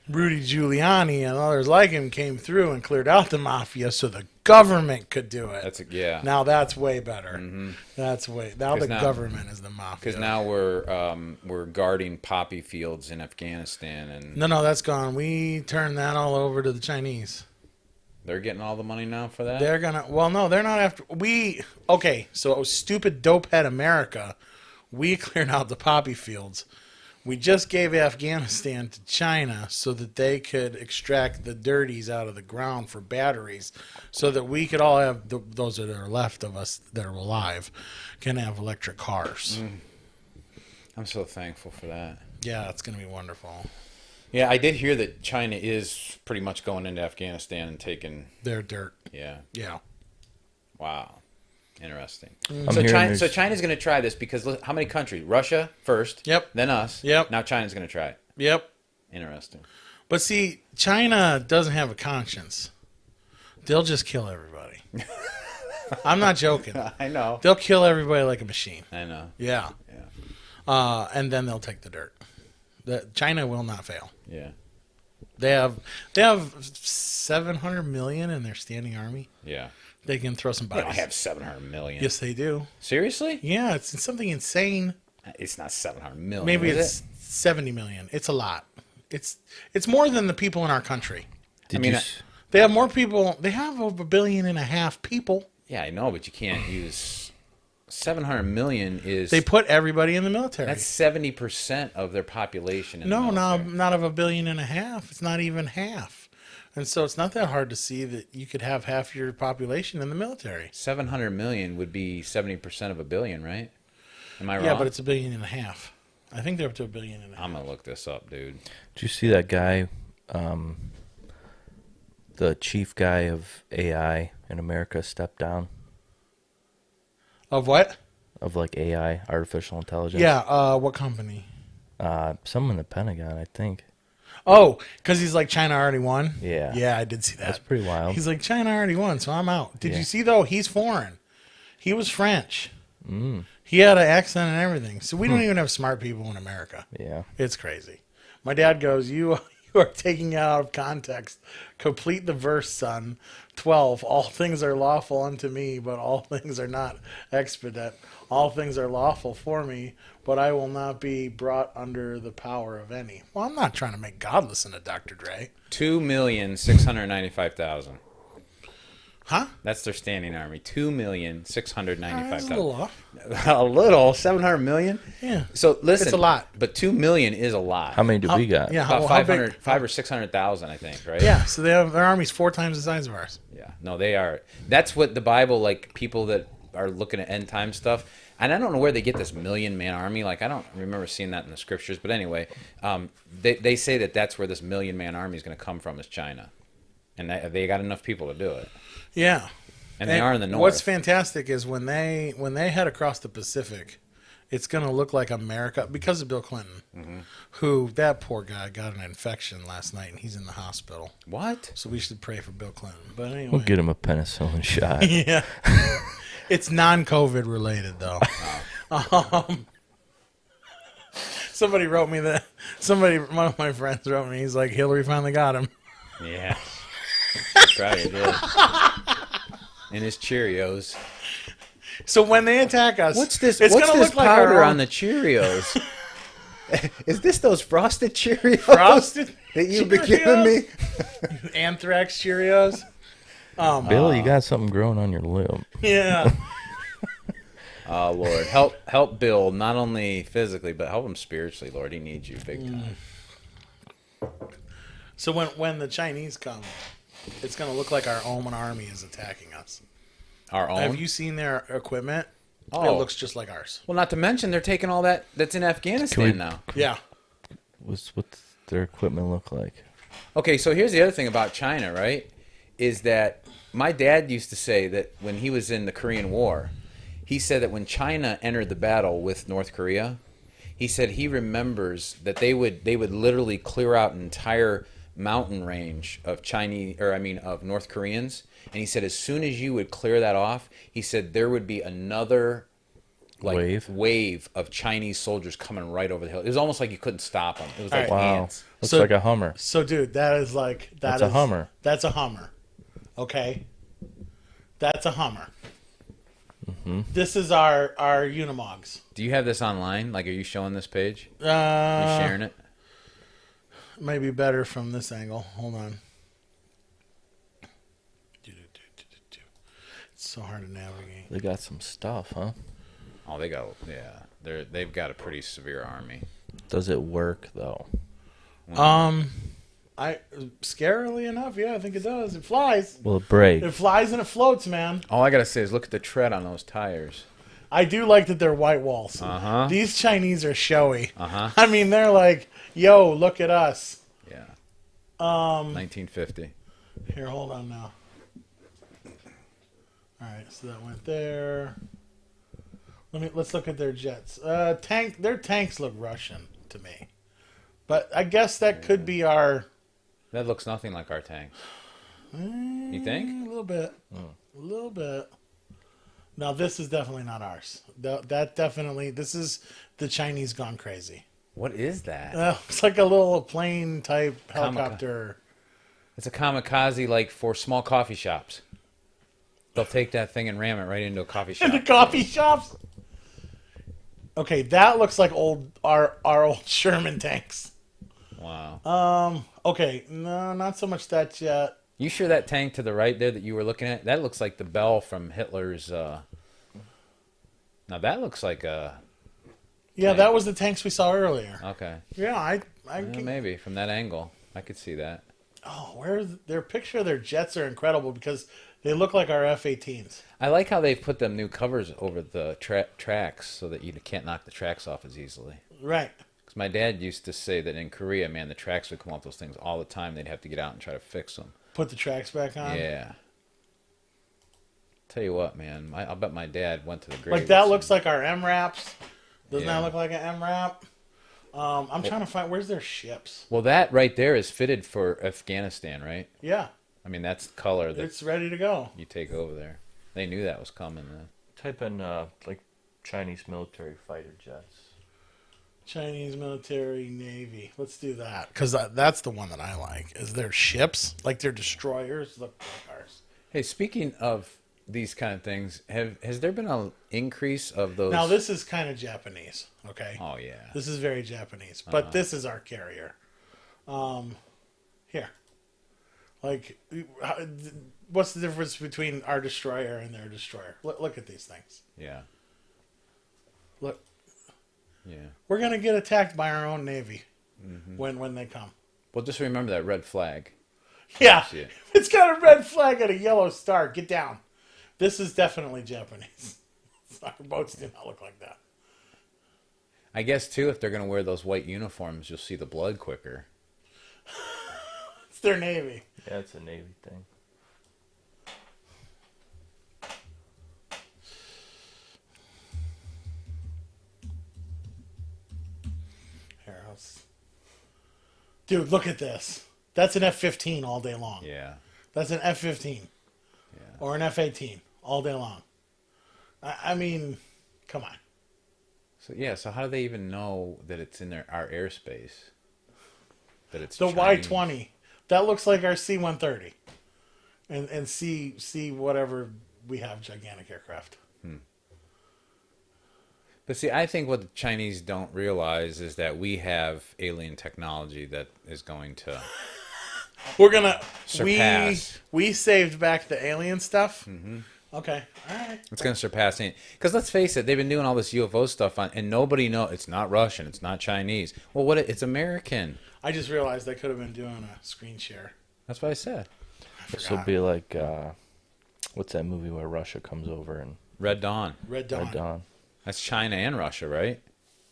Rudy Giuliani and others like him came through and cleared out the mafia so the government could do it. Yeah. Now that's way better. Mm-hmm. Now the now- government is the mafia. Because now we're guarding poppy fields in Afghanistan, and No, that's gone. We turned that all over to the Chinese. they're getting all the money now for that. They're gonna. Well, no, they're not after. Okay, so it was stupid dopehead America. We cleared out the poppy fields. We just gave Afghanistan to China so that they could extract the dirties out of the ground for batteries, so that we could all have those that are left of us that are alive can have electric cars. I'm so thankful for that. Yeah, it's gonna be wonderful. Yeah, I did hear that China is pretty much going into Afghanistan and taking. They're dirt. Yeah. Yeah. Wow. Interesting. I'm So hearing there's- China's going to try this because how many countries? Russia first. Yep. Then us. Yep. Now China's going to try it. Yep. Interesting. But see, China doesn't have a conscience. They'll just kill everybody. I'm not joking. I know. They'll kill everybody like a machine. I know. Yeah. Yeah. And then they'll take the dirt. China will not fail. Yeah. They have 700 million in their standing army. Yeah. They can throw some They bodies. don't have 700 million. Yes, they do. Seriously? Yeah, it's something insane. It's not 700 million. Maybe is it's 70 million. It's a lot. It's more than the people in our country. Did I mean, you? They have more people. They have over 1.5 billion people. it? Yeah, I know, but you can't use 700 million. Is They put everybody in the military. that's 70% of their population. In the No, military. not of 1.5 billion. It's not even half. And so it's not that hard to see that you could have half your population in the military. 700 million would be 70% of a billion, right? Am I wrong? Yeah, but it's 1.5 billion. I think they're up to 1.5 billion. I'm gonna look this up, dude. Did you see that guy, the chief guy of AI in America, stepped down? Of what? Of like AI, artificial intelligence? Yeah, what company? Some in the Pentagon, I think. Oh, because he's like, China already won? Yeah. Yeah, I did see that. That's pretty wild. He's like, China already won, so I'm out. Did Yeah. you see, though? He's foreign. He was French. Mm. He had an accent and everything. So we don't even have smart people in America. Yeah. It's crazy. My dad goes, you are taking it out of context. Complete the verse, son. 12. All things are lawful unto me, but all things are not expedient. All things are lawful for me, but I will not be brought under the power of any. Well, I'm not trying to make God listen to Dr. Dre. 2,695,000. Huh? That's their standing army. 2,695,000. That's a little off. A little. 700 million. Yeah. So listen, It's a lot. But 2 million is a lot. How many do we got? Yeah, About how 500, big? 5 or 600,000, I think. Right. Yeah, so their army's 4 times the size of ours. Yeah. No, they are. That's what the Bible, like people that are looking at end time stuff. And I don't know where they get this 1,000,000-man army. Like, I don't remember seeing that in the scriptures. But anyway, they say that that's where this 1,000,000-man army is going to come from, is China. And they got enough people to do it. Yeah. And they are in the north. What's fantastic is when they head across the Pacific, it's going to look like America because of Bill Clinton, who, that poor guy got an infection last night and he's in the hospital. What? So we should pray for Bill Clinton. But anyway. We'll get him a penicillin shot. Yeah. It's non-COVID related, though. Somebody wrote me that. One of my friends wrote me. He's like, Hillary finally got him. Yeah. Probably did. And his Cheerios. So when they attack us, What's this? It's What's gonna this look like our powder own- on the Cheerios? Is this those frosted Cheerios Frosted that you've been giving me? Anthrax Cheerios. Bill, you got something growing on your lip. Yeah. Oh Lord, help Bill not only physically but help him spiritually, Lord. He needs you big time. So when the Chinese come, it's going to look like our own army is attacking us. Our own. Have you seen their equipment? Oh. It looks just like ours. Well, not to mention they're taking all that's in Afghanistan now. Yeah. What's their equipment look like? Okay, so here's the other thing about China, right? Is that my dad used to say that when he was in the Korean War, he said that when China entered the battle with North Korea, he said he remembers that they would literally clear out an entire mountain range of of North Koreans, and he said as soon as you would clear that off, he said there would be another wave of Chinese soldiers coming right over the hill. It was almost like you couldn't stop them. It was like Wow. ants. Looks So- like a Hummer. So, dude, that's a Hummer. That's a Hummer. Okay? That's a Hummer. This is our Unimogs. Do you have this online? Like, are you showing this page? Are you sharing it? Maybe better from this angle. Hold on. It's so hard to navigate. They got some stuff, huh? Oh, they've got a pretty severe army. Does it work though? Scarily enough, yeah, I think it does. It flies. Will it break? It flies and it floats, man. All I gotta say is look at the tread on those tires. I do like that they're white walls. Uh-huh. These Chinese are showy. Uh-huh. I mean, they're like, yo, look at us. Yeah. 1950. Here, hold on now. All right, so that went there. Let's look at their jets. Their tanks look Russian to me, but I guess that could be our. That looks nothing like our tank. You think? A little bit. A little bit. Now, this is definitely not ours. This is the Chinese gone crazy. What is that? It's like a little plane type helicopter. It's a kamikaze, like for small coffee shops. They'll take that thing and ram it right into a coffee shop. In the coffee shops? Okay, that looks like our old Sherman tanks. Wow. Okay, no, not so much that yet. You sure that tank to the right there that you were looking at? That looks like the bell from Hitler's. Now that looks like a. Yeah, that was the tanks we saw earlier. Okay. Yeah, Maybe from that angle, I could see that. Oh, their picture of their jets are incredible because they look like our F-18s. I like how they put them new covers over the tracks so that you can't knock the tracks off as easily. Right. Because my dad used to say that in Korea, man, the tracks would come off those things all the time. They'd have to get out and try to fix them. Put the tracks back on. Yeah. Tell you what, man, I'll bet my dad went to the grave. Like that looks like our M-Wraps. Doesn't Yeah. that look like an M-Wrap? I'm trying to find, where's their ships? Well, that right there is fitted for Afghanistan, right? Yeah. I mean, that's the color that It's ready to go. you take over there. They knew that was coming. Then. Type in like Chinese military fighter jets. Chinese military navy. Let's do that. Because that's the one that I like. Is their ships, like their destroyers, look like ours. Hey, speaking of these kind of things, has there been an increase of those? Now, this is kind of Japanese, okay? Oh yeah. This is very Japanese. But this is our carrier. Here. Like, what's the difference between our destroyer and their destroyer? Look at these things. Yeah. Look. Yeah. We're going to get attacked by our own navy when they come. Well, just remember that red flag. Yeah. See it. It's got a red flag and a yellow star. Get down. This is definitely Japanese. Our boats do not look like that. I guess too, if they're going to wear those white uniforms, you'll see the blood quicker. It's their navy. Yeah, it's a Navy thing. Here, dude, look at this. That's an F-15 all day long. Yeah. That's an F-15 Yeah. or an F-18 all day long. I mean, come on. So yeah. So how do they even know that it's in our airspace? That it's The Chinese? Y-20. That looks like our C-130. And C whatever we have, gigantic aircraft. But see, I think what the Chinese don't realize is that we have alien technology that is going to We're gonna surpass. we saved back the alien stuff. Mm-hmm. Okay, all right. It's going to surpass it. Because let's face it, they've been doing all this UFO stuff and nobody knows. It's not Russian. It's not Chinese. Well, it's American. I just realized I could have been doing a screen share. That's what I said. This will be like, what's that movie where Russia comes over and Red Dawn. Red Dawn. Red Dawn? That's China and Russia, right?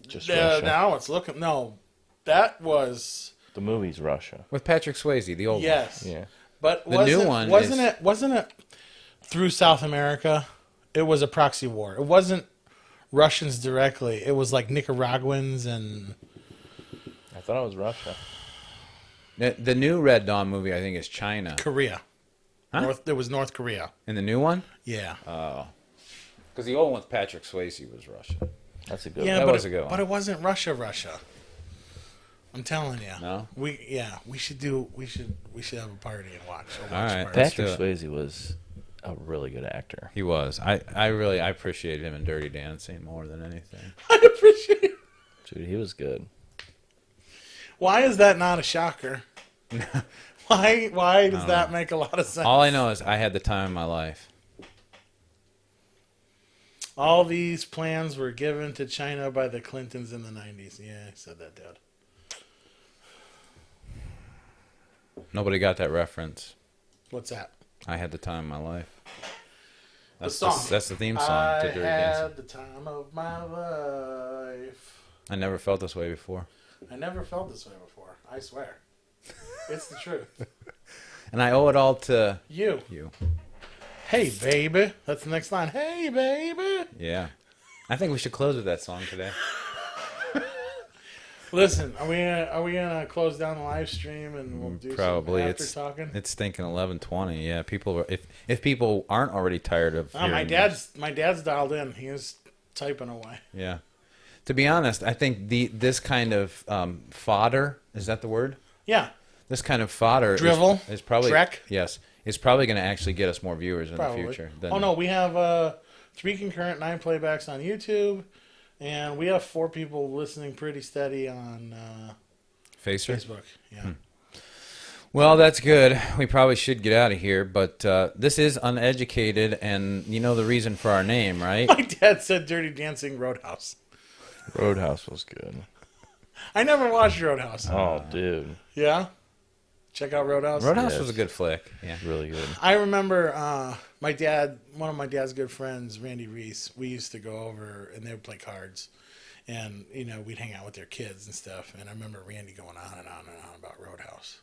Just Russia. Now it's looking. No, that was The movie's Russia. With Patrick Swayze, the old yes. Yeah. But The new one wasn't it through South America? It was a proxy war. It wasn't Russians directly. It was like Nicaraguans and I thought it was Russia. The new Red Dawn movie, I think, is China. Korea. Huh? There was North Korea. And the new one? Yeah. Because the old one with Patrick Swayze was Russia. That's a good Yeah, one. That but was a good one. But it wasn't Russia. I'm telling you. No? We should have a party and watch. All right. Party. Patrick do Swayze was a really good actor. He was. I really appreciated him in Dirty Dancing more than anything. I appreciate it. Dude, he was good. Why is that not a shocker? Why does that make a lot of sense? All I know is I had the time of my life. All these plans were given to China by the Clintons in the 90s. Yeah, I said that, Dad. Nobody got that reference. What's that? I had the time of my life. That's song. That's the theme song to Dirty Dancing. had the time of my life. I never felt this way before. I never felt this way before. I swear. It's the truth. And I owe it all to You. you. Hey, baby. That's the next line. Hey, baby. Yeah. I think we should close with that song today. Listen, are we gonna close down the live stream and we'll do Probably. some after It's talking? It's stinking 11:20. Yeah, people are, if people aren't already tired of My hearing dad's dialed in. He was typing away. Yeah. To be honest, I think this kind of fodder, is that the word? Yeah. This kind of fodder Drivel? is probably Trek? Yes, is probably going to actually get us more viewers in Probably. the future. Oh no, we have 3 concurrent 9 playbacks on YouTube, and we have 4 people listening pretty steady on Facer? Facebook. Yeah. Well, that's good. We probably should get out of here, but this is Uneducated, and you know the reason for our name, right? My dad said Dirty Dancing Roadhouse. Roadhouse was good. I never watched Roadhouse. Oh, dude. Yeah? Check out Roadhouse. Roadhouse Yes. was a good flick. Yeah. Really good. I remember my dad, one of my dad's good friends, Randy Reese, we used to go over and they would play cards. And, you know, we'd hang out with their kids and stuff. And I remember Randy going on and on and on about Roadhouse.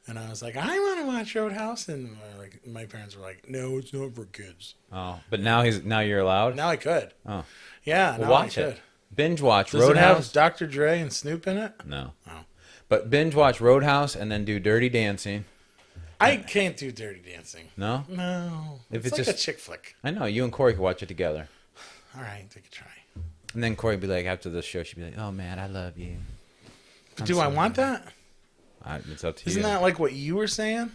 And I was like, I want to watch Roadhouse. And my parents were like, no, it's not for kids. Oh, but now you're allowed? Now I could. Oh. Yeah, Well, now watch I could. it. Binge watch Does it Roadhouse. have Dr. Dre and Snoop in it? No. Oh. But binge watch Roadhouse and then do Dirty Dancing. I can't do Dirty Dancing. No? No. If It's it's like just- a chick flick. I know. You and Corey could watch it together. All right, take a try. And then Corey would be like, after the show, she'd be like, oh, man, I love you. Do I want that? It's up to Isn't you. that like what you were saying?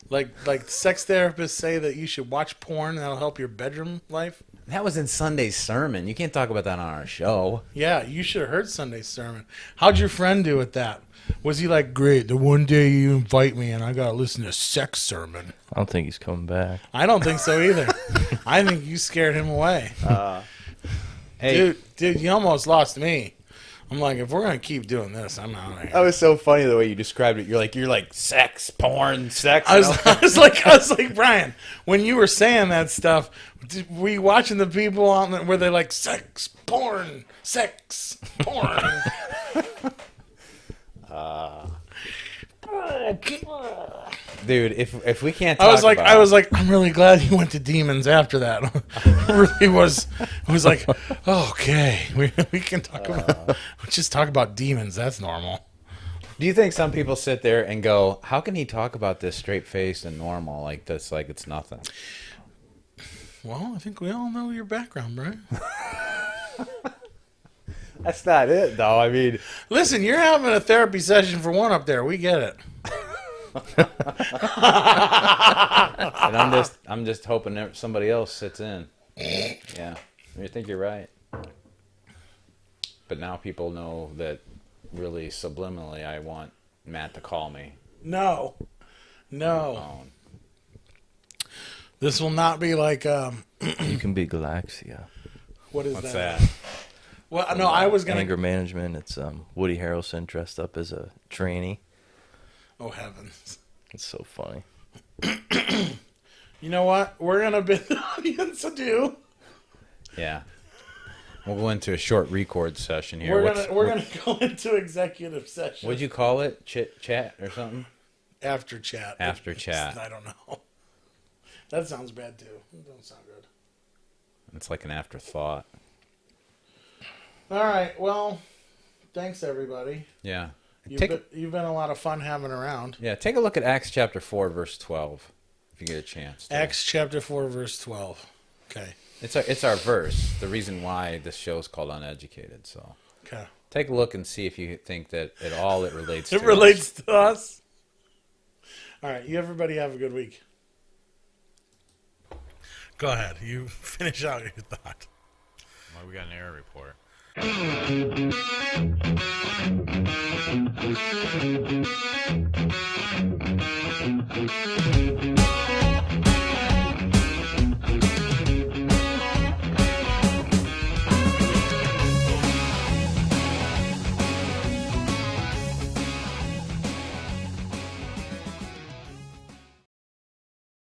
Like sex therapists say that you should watch porn and that'll help your bedroom life? That was in Sunday's sermon. You can't talk about that on our show. Yeah, you should have heard Sunday's sermon. How'd your friend do with that? Was he like, great, the one day you invite me and I got to listen to sex sermon? I don't think he's coming back. I don't think so either. I think you scared him away. Hey, Dude, you almost lost me. I'm like, if we're going to keep doing this, I'm out of here. that was so funny the way you described it. You're like sex, porn, sex. I was like, Brian, when you were saying that stuff, were you watching the people on the, where they're like, sex, porn, Dude, if we can't I talk was like, I'm really glad you went to demons after that. It really was. It was like, okay, we can talk about, just talk about demons. That's normal. Do you think some people sit there and go, how can he talk about this straight-faced and normal like this, like it's nothing? Well, I think we all know your background, Brian. That's not it, though. I mean, Listen, you're having a therapy session for one up there. We get it. and I'm just hoping that somebody else sits in. Yeah, I think you're right. But now people know that really subliminally I want Matt to call me. No. on the No. phone. This will not be like, You can be Galaxia. what is What's that? that? Well, no, I was going Anger to. management. It's Woody Harrelson dressed up as a trainee. Oh, heavens. It's so funny. You know what? We're going to bid the audience adieu. Yeah. We'll go into a short record session here. We're gonna go into executive session. What'd you call it? Chit chat or something? After chat? After chat. I don't know. That sounds bad too. It don't sound good. It's like an afterthought. All right. Well, thanks everybody. Yeah. You've been a lot of fun having around. Yeah, take a look at Acts chapter 4, verse 12, if you get a chance. Acts chapter 4, verse 12. Okay. It's our verse. The reason why this show is called Uneducated. So Okay. take a look and see if you think that it relates. It to relates to us. All right. You everybody have a good week. Go ahead. You finish out your thought. Well, we got an error report.